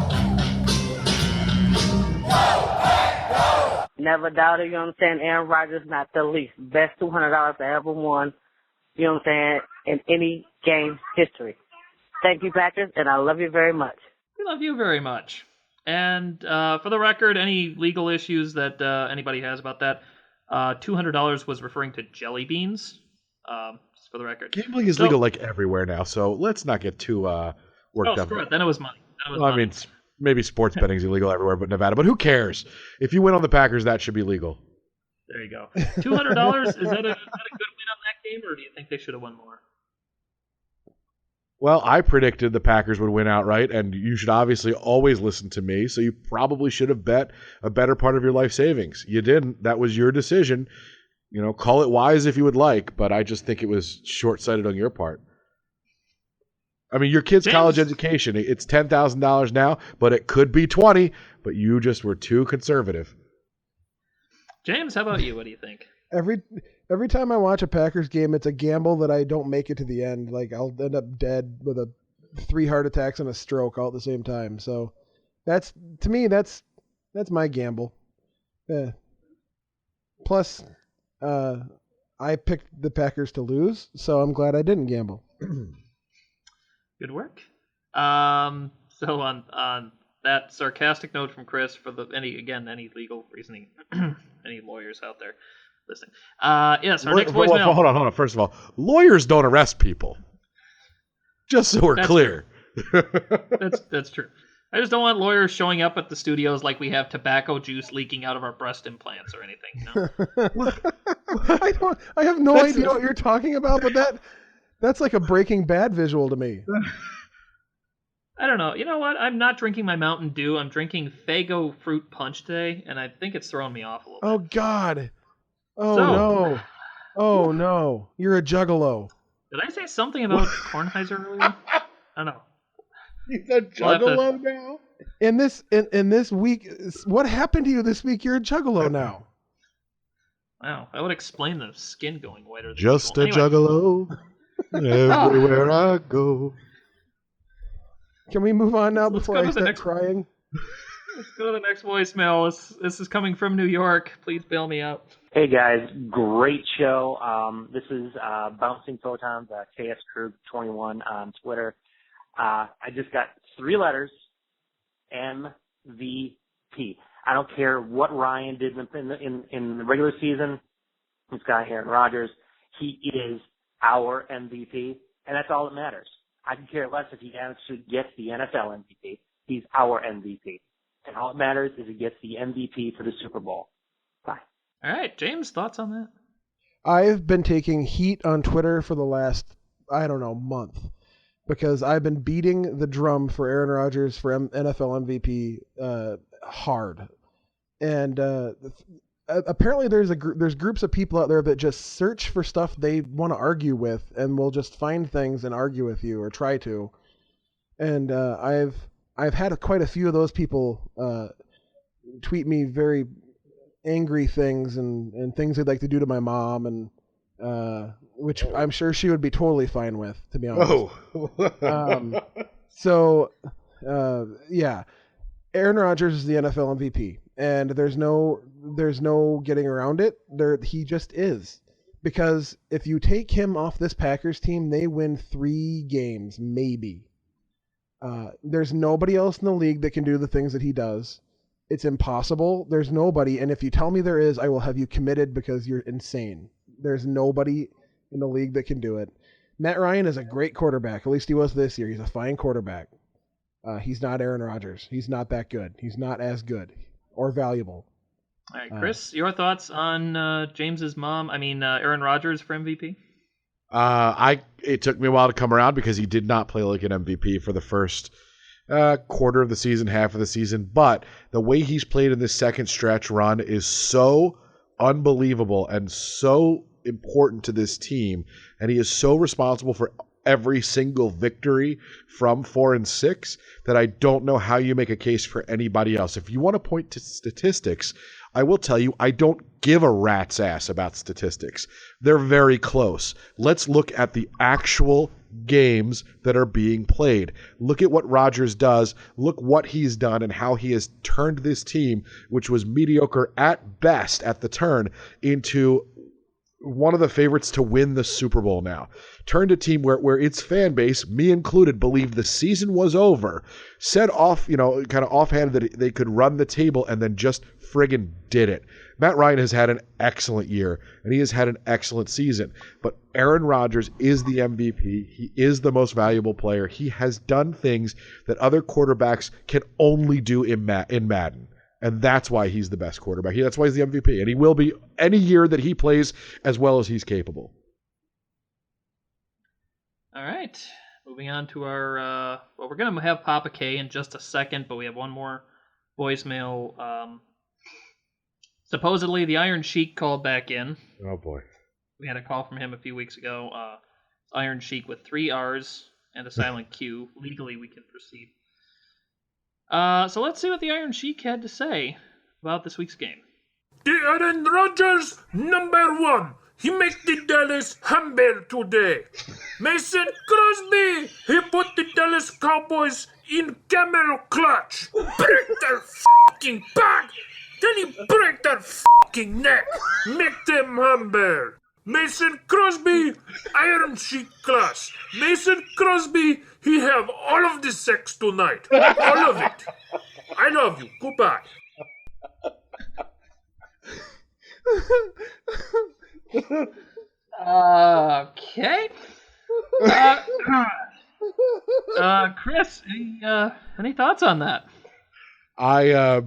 Speaker 15: Never doubted, you know what I'm saying? Aaron Rodgers, not the least. Best $200 I ever won, you know what I'm saying, in any game history. Thank you, Packers, and I love you very much.
Speaker 2: We love you very much. And for the record, any legal issues that anybody has about that, $200 was referring to jelly beans, just for the record.
Speaker 6: Gambling is legal like everywhere now, so let's not get too worked up.
Speaker 2: Screw it. Then it was money.
Speaker 6: I mean, maybe sports betting is illegal everywhere but Nevada, but who cares? If you win on the Packers, that should be legal.
Speaker 2: There you go. $200, is that a good win on that game, or do you think they should have won more?
Speaker 6: Well, I predicted the Packers would win outright, and you should obviously always listen to me, so you probably should have bet a better part of your life savings. You didn't. That was your decision. You know, call it wise if you would like, but I just think it was short-sighted on your part. I mean, your kid's college education, it's $10,000 now, but it could be $20,000, but you just were too conservative.
Speaker 2: James, how about you? What do you think?
Speaker 9: Every time I watch a Packers game, it's a gamble that I don't make it to the end. Like, I'll end up dead with 3 heart attacks and a stroke all at the same time. So that's my gamble. Yeah. Plus, I picked the Packers to lose, so I'm glad I didn't gamble.
Speaker 2: Good work. So on that sarcastic note from Chris, for any legal reasoning, any lawyers out there listening. Yes, our next voicemail.
Speaker 6: Hold on. First of all, lawyers don't arrest people. Just so we're clear.
Speaker 2: That's true. I just don't want lawyers showing up at the studios like we have tobacco juice leaking out of our breast implants or anything. No.
Speaker 9: I have no idea what you're talking about, but that's like a Breaking Bad visual to me.
Speaker 2: I don't know. You know what? I'm not drinking my Mountain Dew. I'm drinking Faygo fruit punch today, and I think it's throwing me off a little bit.
Speaker 9: Oh, God. No. Oh, no. You're a juggalo.
Speaker 2: Did I say something about Kornheiser earlier? I don't know.
Speaker 6: He's a juggalo now?
Speaker 9: In this week, what happened to you this week? You're a juggalo now.
Speaker 2: Wow. That would explain the skin going whiter.
Speaker 6: Just a juggalo. Everywhere I go.
Speaker 9: Can we move on now before I start crying?
Speaker 2: Let's go to the next voicemail. This is coming from New York. Please bail me out.
Speaker 16: Hey guys, great show. This is Bouncing Photons, KS Krug 21 on Twitter. I just got 3 letters, MVP. I don't care what Ryan did in the regular season. This guy, Aaron Rodgers, he is our MVP, and that's all that matters. I can care less if he actually gets the NFL MVP. He's our MVP. And all that matters is he gets the MVP for the Super Bowl. Bye.
Speaker 2: All right, James, thoughts on that?
Speaker 9: I've been taking heat on Twitter for the last, month. Because I've been beating the drum for Aaron Rodgers for NFL MVP hard. And apparently there's groups of people out there that just search for stuff they want to argue with and will just find things and argue with you or try to. And I've had quite a few of those people tweet me very angry things and things they'd like to do to my mom, and which I'm sure she would be totally fine with, to be honest. Yeah, Aaron Rodgers is the NFL MVP, and there's no getting around it. He just is. Because if you take him off this Packers team, they win 3 games, maybe. There's nobody else in the league that can do the things that he does. It's impossible. There's nobody, and if you tell me there is, I will have you committed because you're insane. There's nobody in the league that can do it. Matt Ryan is a great quarterback. At least he was this year. He's a fine quarterback. He's not Aaron Rodgers. He's not that good. He's not as good or valuable.
Speaker 2: All right, Chris, your thoughts on James's mom? Aaron Rodgers for MVP?
Speaker 6: It took me a while to come around because he did not play like an MVP for the first quarter of the season, half of the season. But the way he's played in this second stretch run is so unbelievable and so important to this team, and he is so responsible for every single victory from 4 and 6 that I don't know how you make a case for anybody else. If you want to point to statistics, I will tell you I don't give a rat's ass about statistics. They're very close. Let's look at the actual games that are being played. Look at what Rodgers does. Look what he's done and how he has turned this team, which was mediocre at best at the turn, into one of the favorites to win the Super Bowl now. Turned a team where its fan base, me included, believed the season was over, said off, kind of offhand that they could run the table, and then just friggin' did it. Matt Ryan has had an excellent year, and he has had an excellent season. But Aaron Rodgers is the MVP. He is the most valuable player. He has done things that other quarterbacks can only do in Madden. And that's why he's the best quarterback. That's why he's the MVP. And he will be any year that he plays as well as he's capable.
Speaker 2: All right. Moving on to our... we're going to have Papa K in just a second, but we have one more voicemail. Supposedly, the Iron Sheik called back in.
Speaker 6: Oh, boy.
Speaker 2: We had a call from him a few weeks ago. Iron Sheik with 3 R's and a silent Q. Legally, we can proceed. So let's see what the Iron Sheik had to say about this week's game.
Speaker 17: The Aaron Rodgers, number 1. He made the Dallas humble today. Mason Crosby, he put the Dallas Cowboys in camel clutch. Break their fucking back. Then he break their fucking neck. Make them humble. Mason Crosby, Iron Sheik class. Mason Crosby, he have all of the sex tonight. All of it. I love you. Goodbye.
Speaker 2: Okay. Chris, any thoughts on that?
Speaker 6: I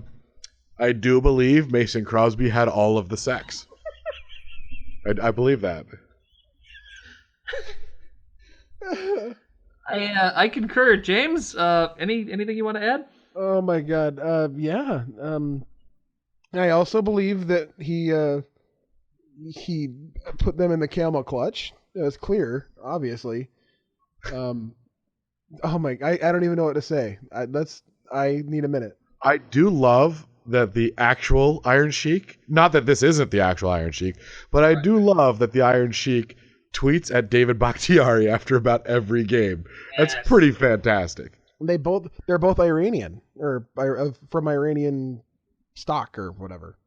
Speaker 6: do believe Mason Crosby had all of the sex. I believe that.
Speaker 2: I concur. James, anything you want to add?
Speaker 9: Oh my God. Yeah. I also believe that he put them in the camel clutch. It was clear, obviously. Oh my! I don't even know what to say. I need a minute.
Speaker 6: I do love that the actual Iron Sheik, not that this isn't the actual Iron Sheik, but I do love that the Iron Sheik tweets at David Bakhtiari after about every game. Yes. That's pretty fantastic.
Speaker 9: They're both Iranian or from Iranian stock or whatever.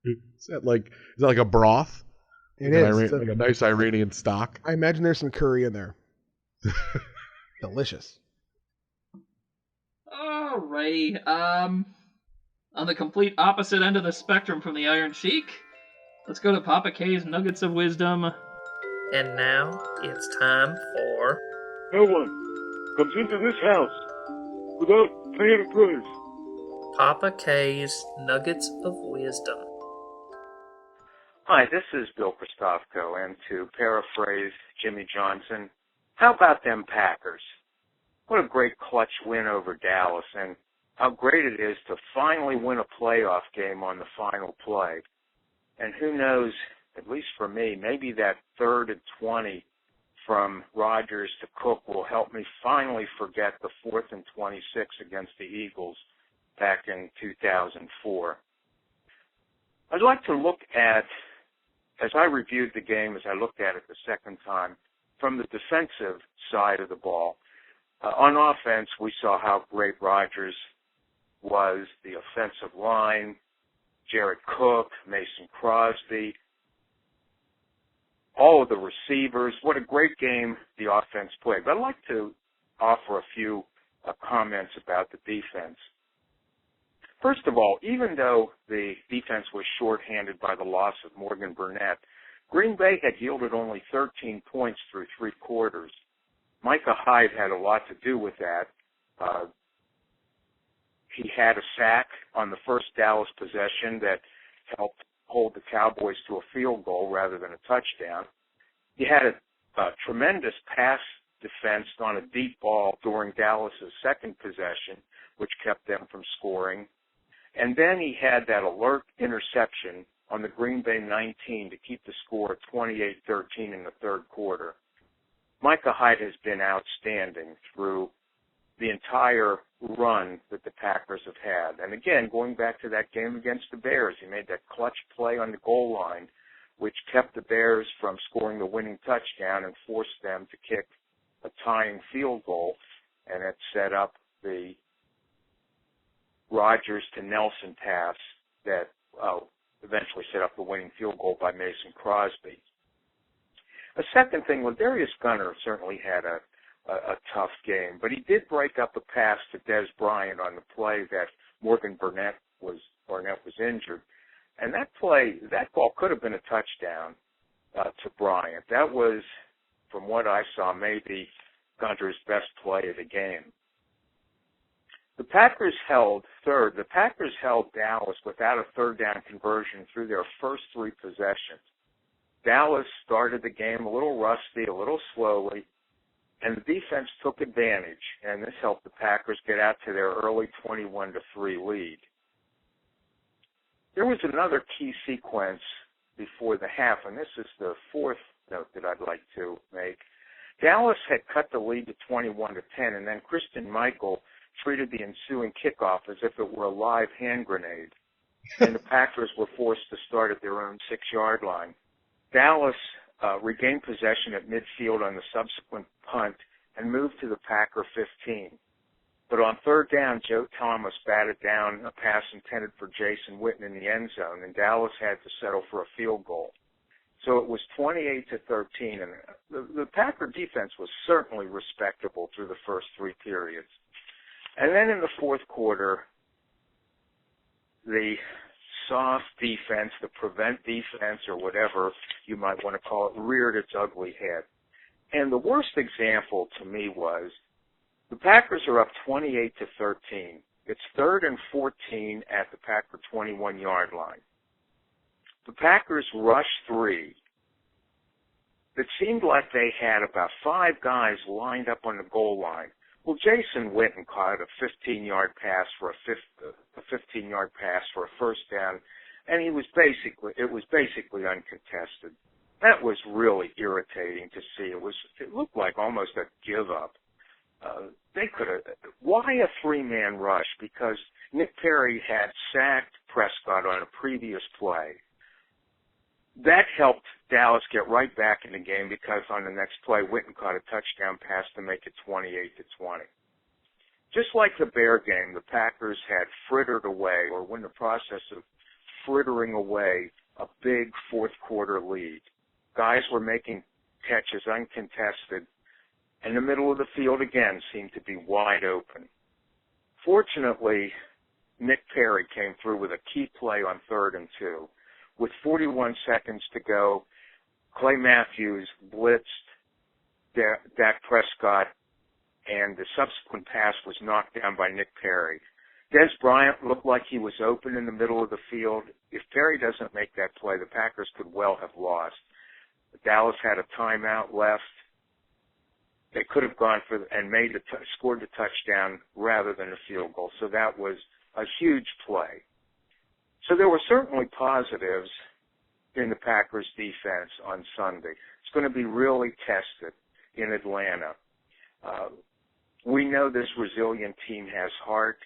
Speaker 6: Is that like a broth?
Speaker 9: It is
Speaker 6: like a nice Iranian stock.
Speaker 9: I imagine there's some curry in there. Delicious.
Speaker 2: Alrighty. On the complete opposite end of the spectrum from the Iron Sheik, let's go to Papa K's Nuggets of Wisdom.
Speaker 13: And now it's time for...
Speaker 18: No one comes into this house without paying a price.
Speaker 13: Papa K's Nuggets of Wisdom.
Speaker 19: Hi, this is Bill Kristofco, and to paraphrase Jimmy Johnson, how about them Packers? What a great clutch win over Dallas, and how great it is to finally win a playoff game on the final play. And who knows, at least for me, maybe that 3rd and 20 from Rodgers to Cook will help me finally forget the 4th and 26 against the Eagles back in 2004. I'd like to look at, as I reviewed the game, as I looked at it the second time, from the defensive side of the ball. On offense, we saw how great Rodgers was, the offensive line, Jared Cook, Mason Crosby, all of the receivers. What a great game the offense played. But I'd like to offer a few comments about the defense. First of all, even though the defense was shorthanded by the loss of Morgan Burnett, Green Bay had yielded only 13 points through 3 quarters. Micah Hyde had a lot to do with that. He had a sack on the first Dallas possession that helped hold the Cowboys to a field goal rather than a touchdown. He had a tremendous pass defense on a deep ball during Dallas's second possession, which kept them from scoring. And then he had that alert interception on the Green Bay 19 to keep the score at 28-13 in the third quarter. Micah Hyde has been outstanding through the entire run that the Packers have had. And again, going back to that game against the Bears, he made that clutch play on the goal line, which kept the Bears from scoring the winning touchdown and forced them to kick a tying field goal, and it set up the Rodgers to Nelson pass that eventually set up the winning field goal by Mason Crosby. A second thing, well, Darius Gunner certainly had a tough game, but he did break up a pass to Des Bryant on the play that Morgan Burnett was injured. And that ball could have been a touchdown to Bryant. That was, from what I saw, maybe Gunter's best play of the game. The Packers held Dallas without a third down conversion through their first three possessions. Dallas started the game a little rusty, a little slowly, and the defense took advantage, and this helped the Packers get out to their early 21-3 lead. There was another key sequence before the half, and this is the fourth note that I'd like to make. Dallas had cut the lead to 21-10, and then Christian Michael treated the ensuing kickoff as if it were a live hand grenade, and the Packers were forced to start at their own 6-yard line. Dallas regained possession at midfield on the subsequent punt and moved to the Packer 15. But on third down, Joe Thomas batted down a pass intended for Jason Witten in the end zone, and Dallas had to settle for a field goal. So it was 28-13, and the Packer defense was certainly respectable through the first three periods. And then in the fourth quarter, the soft defense, the prevent defense, or whatever you might want to call it, reared its ugly head. And the worst example to me was the Packers are up 28-13. It's 3rd and 14 at the Packer 21-yard line. The Packers rush 3. It seemed like they had about 5 guys lined up on the goal line. Well, Jason Witten caught a 15-yard pass for a 15-yard pass for a first down, and it was basically uncontested. That was really irritating to see. It looked like almost a give up. Why a 3-man rush? Because Nick Perry had sacked Prescott on a previous play. That helped Dallas get right back in the game because on the next play, Witten caught a touchdown pass to make it 28-20. Just like the Bear game, the Packers had frittered away, or were in the process of frittering away, a big fourth quarter lead. Guys were making catches uncontested, and the middle of the field again seemed to be wide open. Fortunately, Nick Perry came through with a key play on 3rd and 2. With 41 seconds to go, Clay Matthews blitzed Dak Prescott, and the subsequent pass was knocked down by Nick Perry. Des Bryant looked like he was open in the middle of the field. If Perry doesn't make that play, the Packers could well have lost. Dallas had a timeout left. They could have gone for and scored the touchdown rather than a field goal. So that was a huge play. So there were certainly positives in the Packers' defense on Sunday. It's going to be really tested in Atlanta. We know this resilient team has heart.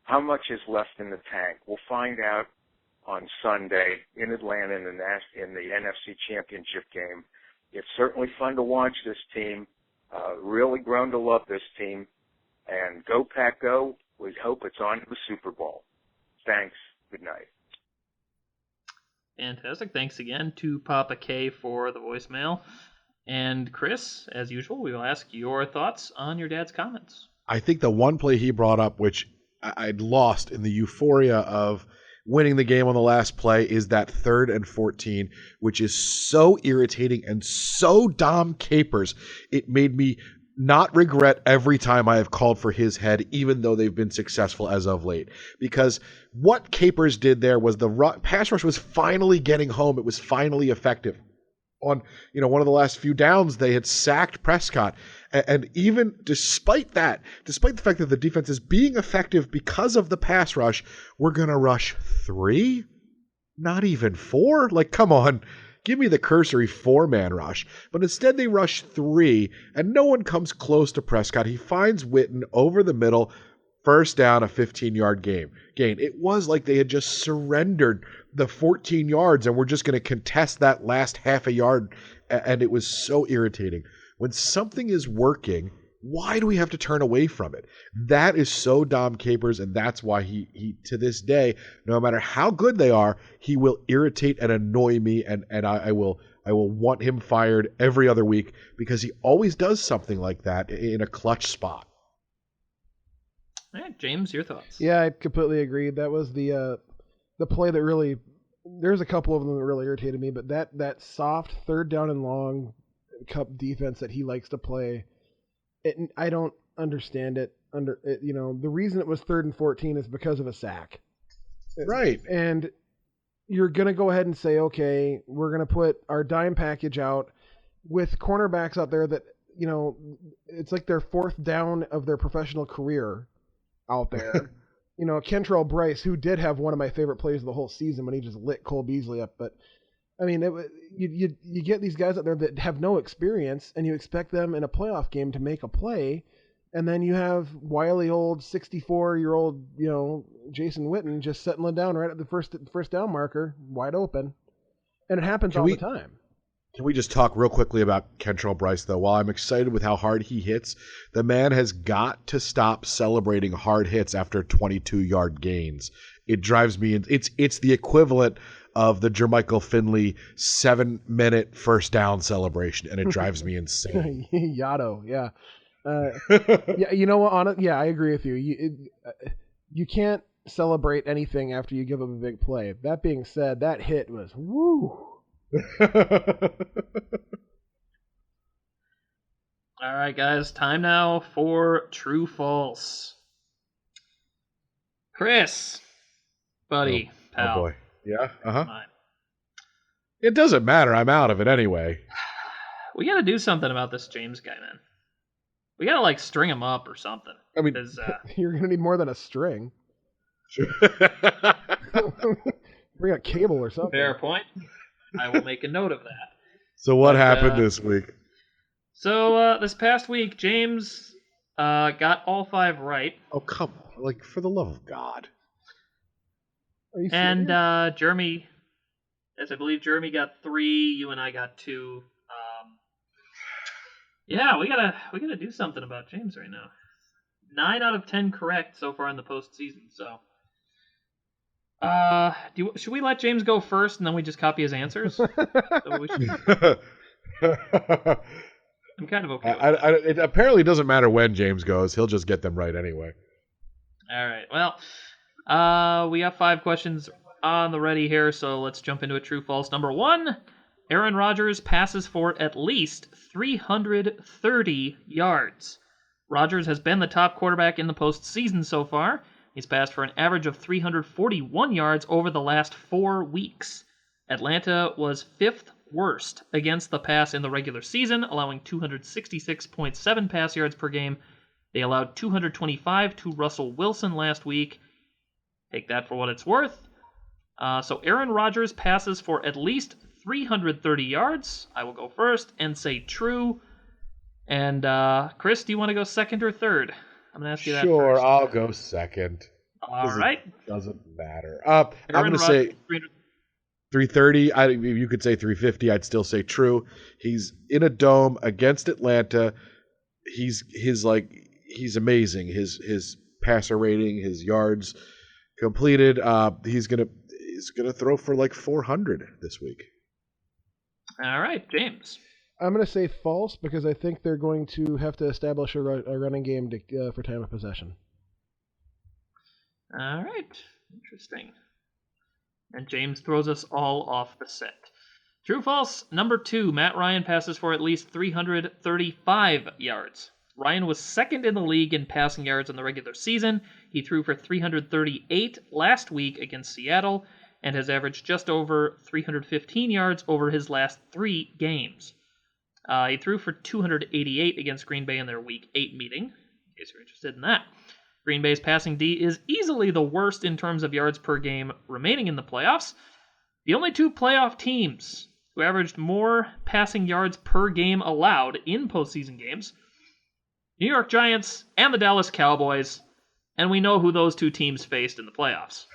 Speaker 19: How much is left in the tank? We'll find out on Sunday in Atlanta in the NFC Championship game. It's certainly fun to watch this team. Really grown to love this team. And go Pack Go. We hope it's on to the Super Bowl. Thanks. Good night.
Speaker 2: Fantastic. Thanks again to Papa K for the voicemail. And Chris, as usual, we will ask your thoughts on your dad's comments.
Speaker 6: I think the one play he brought up, which I'd lost in the euphoria of winning the game on the last play, is that 3rd and 14, which is so irritating and so Dom Capers. It made me not regret every time I have called for his head, even though they've been successful as of late. Because what Capers did there was the pass rush was finally getting home. It was finally effective. On one of the last few downs, they had sacked Prescott. And even despite the fact that the defense is being effective because of the pass rush, we're going to rush 3? Not even 4? Like, come on. Give me the cursory 4-man rush. But instead they rush 3, and no one comes close to Prescott. He finds Witten over the middle, first down, a 15-yard gain. It was like they had just surrendered the 14 yards and were just going to contest that last half a yard, and it was so irritating. When something is working, why do we have to turn away from it? That is so Dom Capers, and that's why he to this day, no matter how good they are, he will irritate and annoy me, and I will want him fired every other week because he always does something like that in a clutch spot.
Speaker 2: All right, James, your thoughts?
Speaker 9: Yeah, I completely agree. That was the play that really. There's a couple of them that really irritated me, but that soft 3rd down and long cup defense that he likes to play, I don't understand it. The reason it was 3rd and 14 is because of a sack.
Speaker 6: Right.
Speaker 9: And you're going to go ahead and say, okay, we're going to put our dime package out with cornerbacks out there that, it's like their 4th down of their professional career out there. Kentrell Bryce, who did have one of my favorite plays of the whole season when he just lit Cole Beasley up. But, I mean, you get these guys out there that have no experience, and you expect them in a playoff game to make a play, and then you have wily old 64-year-old, Jason Witten just settling down right at the first down marker, wide open. And it happens all the time.
Speaker 6: Can we just talk real quickly about Kentrell Bryce, though? While I'm excited with how hard he hits, the man has got to stop celebrating hard hits after 22-yard gains. It drives me in. It's the equivalent of the Jermichael Finley 7-minute first down celebration, and it drives me insane.
Speaker 9: Yado, yeah. Yeah, you know what? I agree with you. You can't celebrate anything after you give up a big play. That being said, that hit was woo.
Speaker 2: All right, guys, time now for true false. Chris, buddy, pal.
Speaker 6: Oh boy. Yeah, It doesn't matter. I'm out of it anyway.
Speaker 2: We got to do something about this James guy, man. We got to, string him up or something.
Speaker 9: I mean, you're going to need more than a string. Bring a cable or something.
Speaker 2: Fair point. I will make a note of that.
Speaker 6: So what happened this week?
Speaker 2: So this past week, James got all 5 right.
Speaker 6: Oh, come on. For the love of God.
Speaker 9: Are you
Speaker 2: serious? And Jeremy, as I believe Jeremy got 3, you and I got 2. Yeah, we gotta do something about James right now. 9 out of 10 correct so far in the postseason, so... should we let James go first and then we just copy his answers? I'm kind of okay with that.
Speaker 6: It apparently doesn't matter when James goes. He'll just get them right anyway.
Speaker 2: All right. Well, we have 5 questions on the ready here, so let's jump into a true-false. Number 1, Aaron Rodgers passes for at least 330 yards. Rodgers has been the top quarterback in the postseason so far. He's passed for an average of 341 yards over the last 4 weeks. Atlanta was 5th worst against the pass in the regular season, allowing 266.7 pass yards per game. They allowed 225 to Russell Wilson last week. Take that for what it's worth. So Aaron Rodgers passes for at least 330 yards. I will go first and say true. And Chris, do you want to go second or third? I'm going to ask you that first.
Speaker 6: Sure, I'll go second.
Speaker 2: All right.
Speaker 6: Doesn't matter. I'm going to say 330. You could say 350. I'd still say true. He's in a dome against Atlanta. He's amazing. His passer rating, his yards completed. He's gonna throw for 400 this week.
Speaker 2: All right, James.
Speaker 9: I'm going to say false because I think they're going to have to establish a running game for time of possession.
Speaker 2: All right. Interesting. And James throws us all off the set. True false. Number 2, Matt Ryan passes for at least 335 yards. Ryan was second in the league in passing yards in the regular season. He threw for 338 last week against Seattle and has averaged just over 315 yards over his last 3 games. He threw for 288 against Green Bay in their Week 8 meeting, in case you're interested in that. Green Bay's passing D is easily the worst in terms of yards per game remaining in the playoffs. The only 2 playoff teams who averaged more passing yards per game allowed in postseason games. New York Giants and the Dallas Cowboys, and we know who those two teams faced in the playoffs.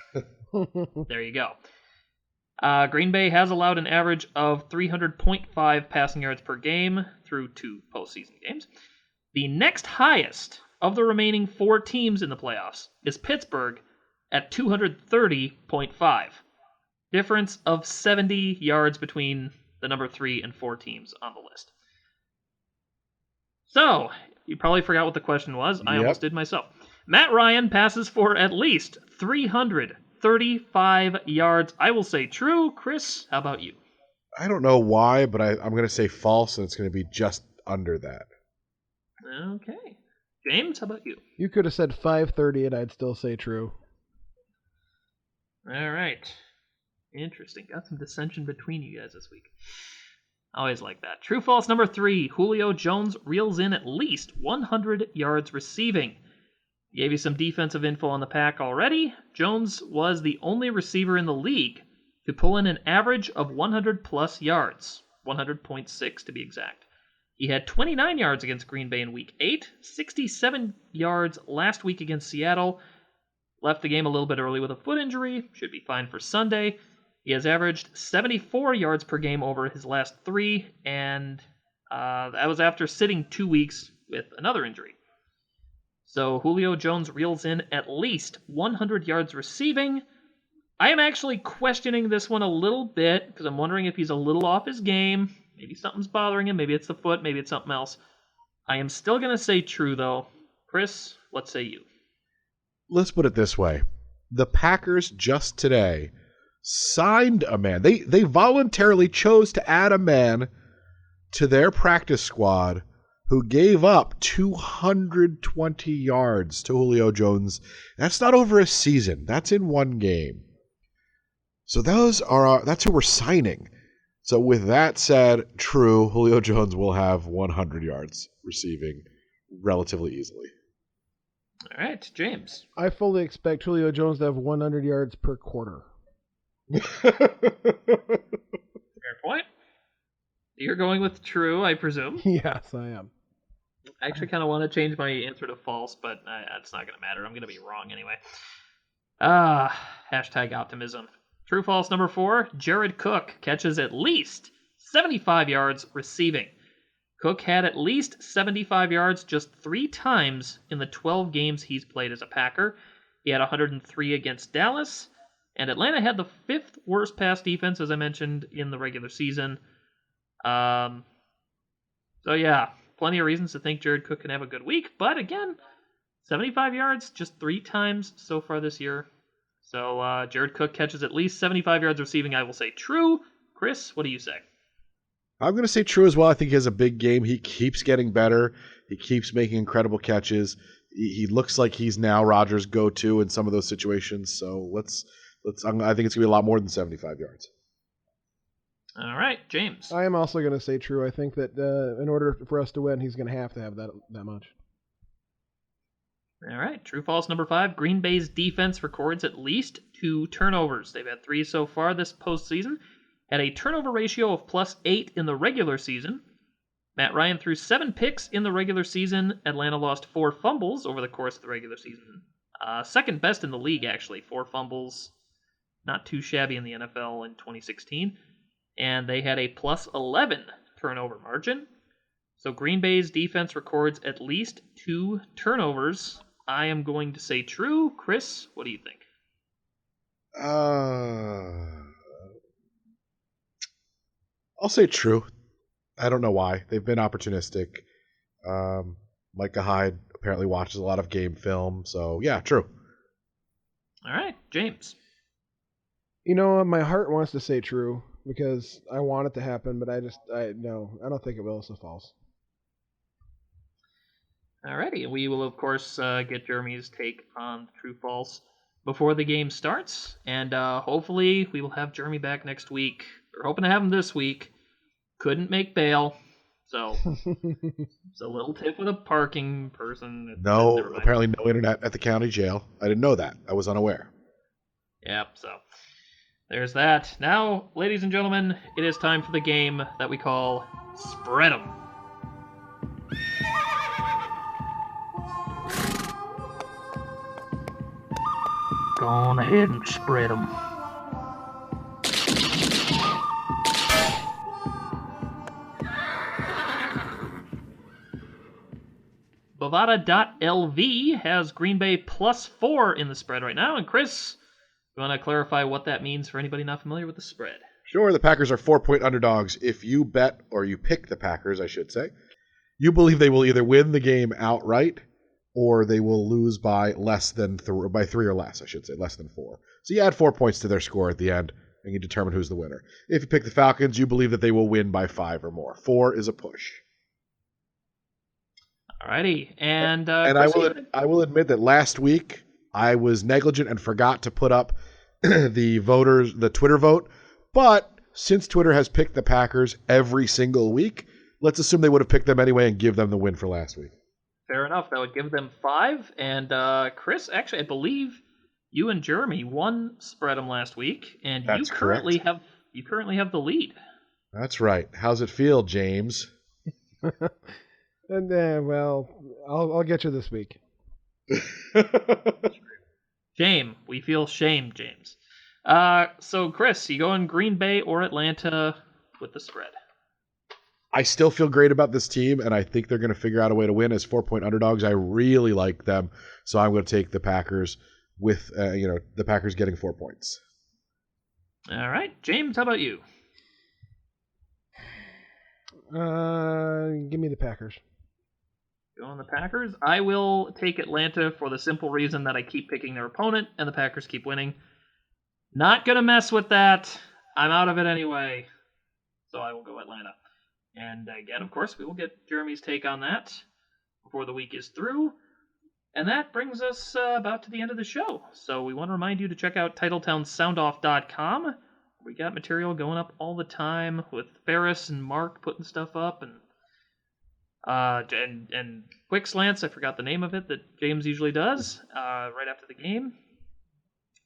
Speaker 2: There you go. Green Bay has allowed an average of 300.5 passing yards per game through 2 postseason games. The next highest of the remaining 4 teams in the playoffs is Pittsburgh at 230.5. Difference of 70 yards between the number 3 and 4 teams on the list. So, you probably forgot what the question was. I almost did myself. Matt Ryan passes for at least 335 yards. I will say true. Chris, how about you?
Speaker 6: I don't know why, but I'm going to say false, and it's going to be just under that.
Speaker 2: Okay. James, how about you?
Speaker 9: You could have said 530 and I'd still say true.
Speaker 2: All right. Interesting. Got some dissension between you guys this week. Always like that. True false number 3. Julio Jones reels in at least 100 yards receiving. Gave you some defensive info on the pack already. Jones was the only receiver in the league to pull in an average of 100 plus yards. 100.6 to be exact. He had 29 yards against Green Bay in Week 8, 67 yards last week against Seattle. Left the game a little bit early with a foot injury. Should be fine for Sunday. He has averaged 74 yards per game over his last 3, and that was after sitting 2 weeks with another injury. So Julio Jones reels in at least 100 yards receiving. I am actually questioning this one a little bit because I'm wondering if he's a little off his game. Maybe something's bothering him. Maybe it's the foot. Maybe it's something else. I am still going to say true, though. Chris, what say you?
Speaker 6: Let's put it this way. The Packers just today signed a man. They voluntarily chose to add a man to their practice squad who gave up 220 yards to Julio Jones. That's not over a season. That's in one game. So that's who we're signing. So with that said, true, Julio Jones will have 100 yards receiving relatively easily.
Speaker 2: All right, James.
Speaker 9: I fully expect Julio Jones to have 100 yards per quarter.
Speaker 2: Fair point. You're going with true, I presume?
Speaker 9: Yes, I am.
Speaker 2: I actually kind of want to change my answer to false, but it's not going to matter. I'm going to be wrong anyway. Hashtag optimism. True false number 4. Jared Cook catches at least 75 yards receiving. Cook had at least 75 yards just 3 times in the 12 games he's played as a Packer. He had 103 against Dallas, and Atlanta had the 5th worst pass defense, as I mentioned, in the regular season. So yeah, plenty of reasons to think Jared Cook can have a good week, but again, 75 yards just 3 times so far this year. So Jared Cook catches at least 75 yards receiving. I will say true. Chris, what do you say?
Speaker 6: I'm going to say true as well. I think he has a big game. He keeps getting better. He keeps making incredible catches. He looks like he's now Rodgers' go-to in some of those situations. So I think it's going to be a lot more than 75 yards.
Speaker 2: All right, James.
Speaker 9: I am also going to say true. I think that in order for us to win, he's going to have that much.
Speaker 2: All right, true false number 5. Green Bay's defense records at least 2 turnovers. They've had 3 so far this postseason. Had a turnover ratio of +8 in the regular season. Matt Ryan threw 7 picks in the regular season. Atlanta lost 4 fumbles over the course of the regular season. Second best in the league, actually. 4 fumbles. Not too shabby in the NFL in 2016. And they had a +11 turnover margin. So Green Bay's defense records at least 2 turnovers. I am going to say true. Chris, what do you think?
Speaker 6: I'll say true. I don't know why. They've been opportunistic. Micah Hyde apparently watches a lot of game film. So, yeah, true.
Speaker 2: All right, James.
Speaker 9: You know, my heart wants to say true because I want it to happen, but I don't think it will, so false.
Speaker 2: Alrighty, we will of course get Jeremy's take on true false before the game starts, and hopefully we will have Jeremy back next week. We're hoping to have him this week. Couldn't make bail, so it's a little tip with a parking person.
Speaker 6: No, apparently no internet at the county jail. I didn't know that. I was unaware.
Speaker 2: Yep. So There's that. Now, ladies and gentlemen, it is time for the game that we call Spread 'em. Go on ahead and spread them. Bovada.lv has Green Bay +4 in the spread right now. And Chris, you want to clarify what that means for anybody not familiar with the spread?
Speaker 6: Sure, the Packers are 4-point underdogs. If you bet, or you pick the Packers, I should say, you believe they will either win the game outright or they will lose by by 3 or less, I should say, less than 4. So you add 4 points to their score at the end, and you determine who's the winner. If you pick the Falcons, you believe that they will win by 5 or more. 4 is a push.
Speaker 2: Alrighty, and
Speaker 6: I will admit that last week I was negligent and forgot to put up the Twitter vote. But since Twitter has picked the Packers every single week, let's assume they would have picked them anyway and give them the win for last week.
Speaker 2: Fair enough. That would give them 5. And Chris, actually, I believe you and Jeremy won Spread 'em last week, and
Speaker 6: That's
Speaker 2: you currently have the lead.
Speaker 6: That's right. How's it feel, James?
Speaker 9: And well, I'll get you this week.
Speaker 2: Shame. We feel shame, James. So Chris, you going Green Bay or Atlanta with the spread?
Speaker 6: I still feel great about this team, and I think they're going to figure out a way to win as 4-point underdogs. I really like them, so I'm going to take the Packers with the Packers getting 4 points.
Speaker 2: All right, James, how about you?
Speaker 9: Give me the Packers.
Speaker 2: Going the Packers. I will take Atlanta for the simple reason that I keep picking their opponent, and the Packers keep winning. Not going to mess with that. I'm out of it anyway, so I will go Atlanta. And again, of course, we will get Jeremy's take on that before the week is through. And that brings us about to the end of the show. So we want to remind you to check out TitletownSoundoff.com. We got material going up all the time with Ferris and Mark putting stuff up, and Quick Slants, I forgot the name of it, that James usually does right after the game.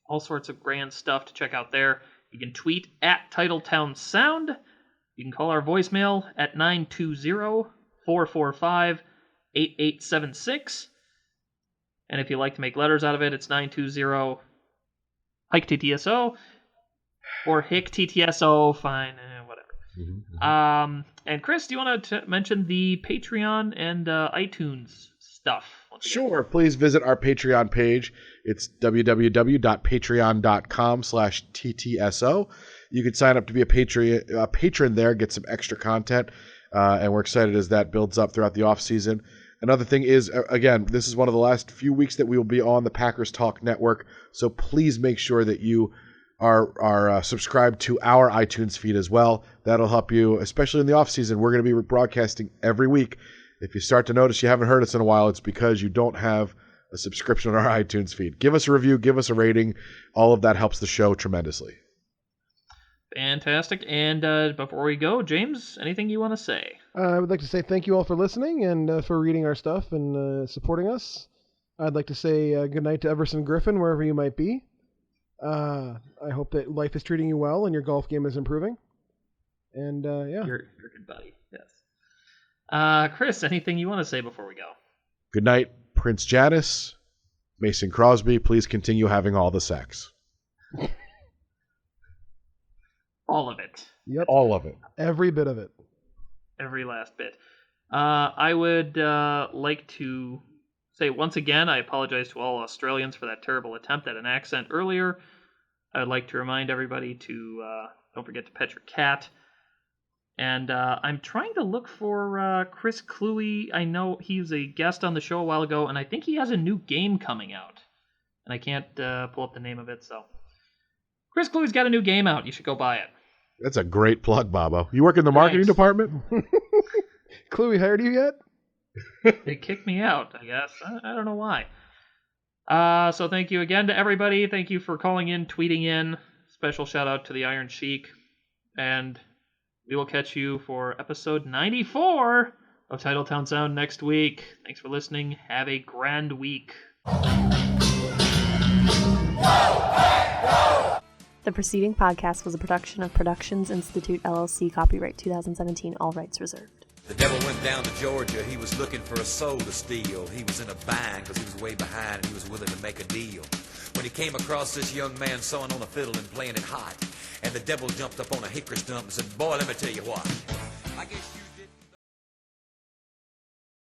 Speaker 2: All sorts of grand stuff to check out there. You can tweet at TitletownSound. You can call our voicemail at 920-445-8876. And if you like to make letters out of it, it's 920-HIKE-TTSO or HIK-TTSO, fine, whatever.
Speaker 6: Mm-hmm.
Speaker 2: And Chris, do you want to mention the Patreon and iTunes stuff?
Speaker 6: Sure. Please visit our Patreon page. It's www.patreon.com/TTSO. You can sign up to be a patron there, get some extra content, and we're excited as that builds up throughout the off season. Another thing is, again, this is one of the last few weeks that we will be on the Packers Talk Network, so please make sure that you are subscribed to our iTunes feed as well. That'll help you, especially in the off season. We're going to be broadcasting every week. If you start to notice you haven't heard us in a while, it's because you don't have a subscription on our iTunes feed. Give us a review, give us a rating. All of that helps the show tremendously.
Speaker 2: Fantastic. And before we go, James, anything you want to say?
Speaker 9: I would like to say thank you all for listening and for reading our stuff and supporting us. I'd like to say good night to Everson Griffin, wherever you might be. I hope that life is treating you well and your golf game is improving. And yeah.
Speaker 2: You're a good buddy, yes. Chris, anything you want to say before we go?
Speaker 6: Good night, Prince Janice. Mason Crosby, please continue having all the sex.
Speaker 2: All of it.
Speaker 9: Yep.
Speaker 6: All of it.
Speaker 9: Every bit of it.
Speaker 2: Every last bit. I would like to say once again, I apologize to all Australians for that terrible attempt at an accent earlier. I would like to remind everybody to don't forget to pet your cat. And I'm trying to look for Chris Cluey. I know he was a guest on the show a while ago, and I think he has a new game coming out. And I can't pull up the name of it, so... Chris Cluey's got a new game out. You should go buy it.
Speaker 6: That's a great plug, Bobbo. You work in the marketing department?
Speaker 9: Cluey hired you yet?
Speaker 2: They kicked me out, I guess. I don't know why. So thank you again to everybody. Thank you for calling in, tweeting in. Special shout out to the Iron Sheik. And we will catch you for episode 94 of Titletown Sound next week. Thanks for listening. Have a grand week.
Speaker 20: The preceding podcast was a production of Productions Institute, LLC, copyright 2017, all rights reserved.
Speaker 21: The devil went down to Georgia. He was looking for a soul to steal. He was in a bind because he was way behind and he was willing to make a deal. When he came across this young man sawing on a fiddle and playing it hot, and the devil jumped up on a hickory stump and said, "Boy, let me tell you what. I guess you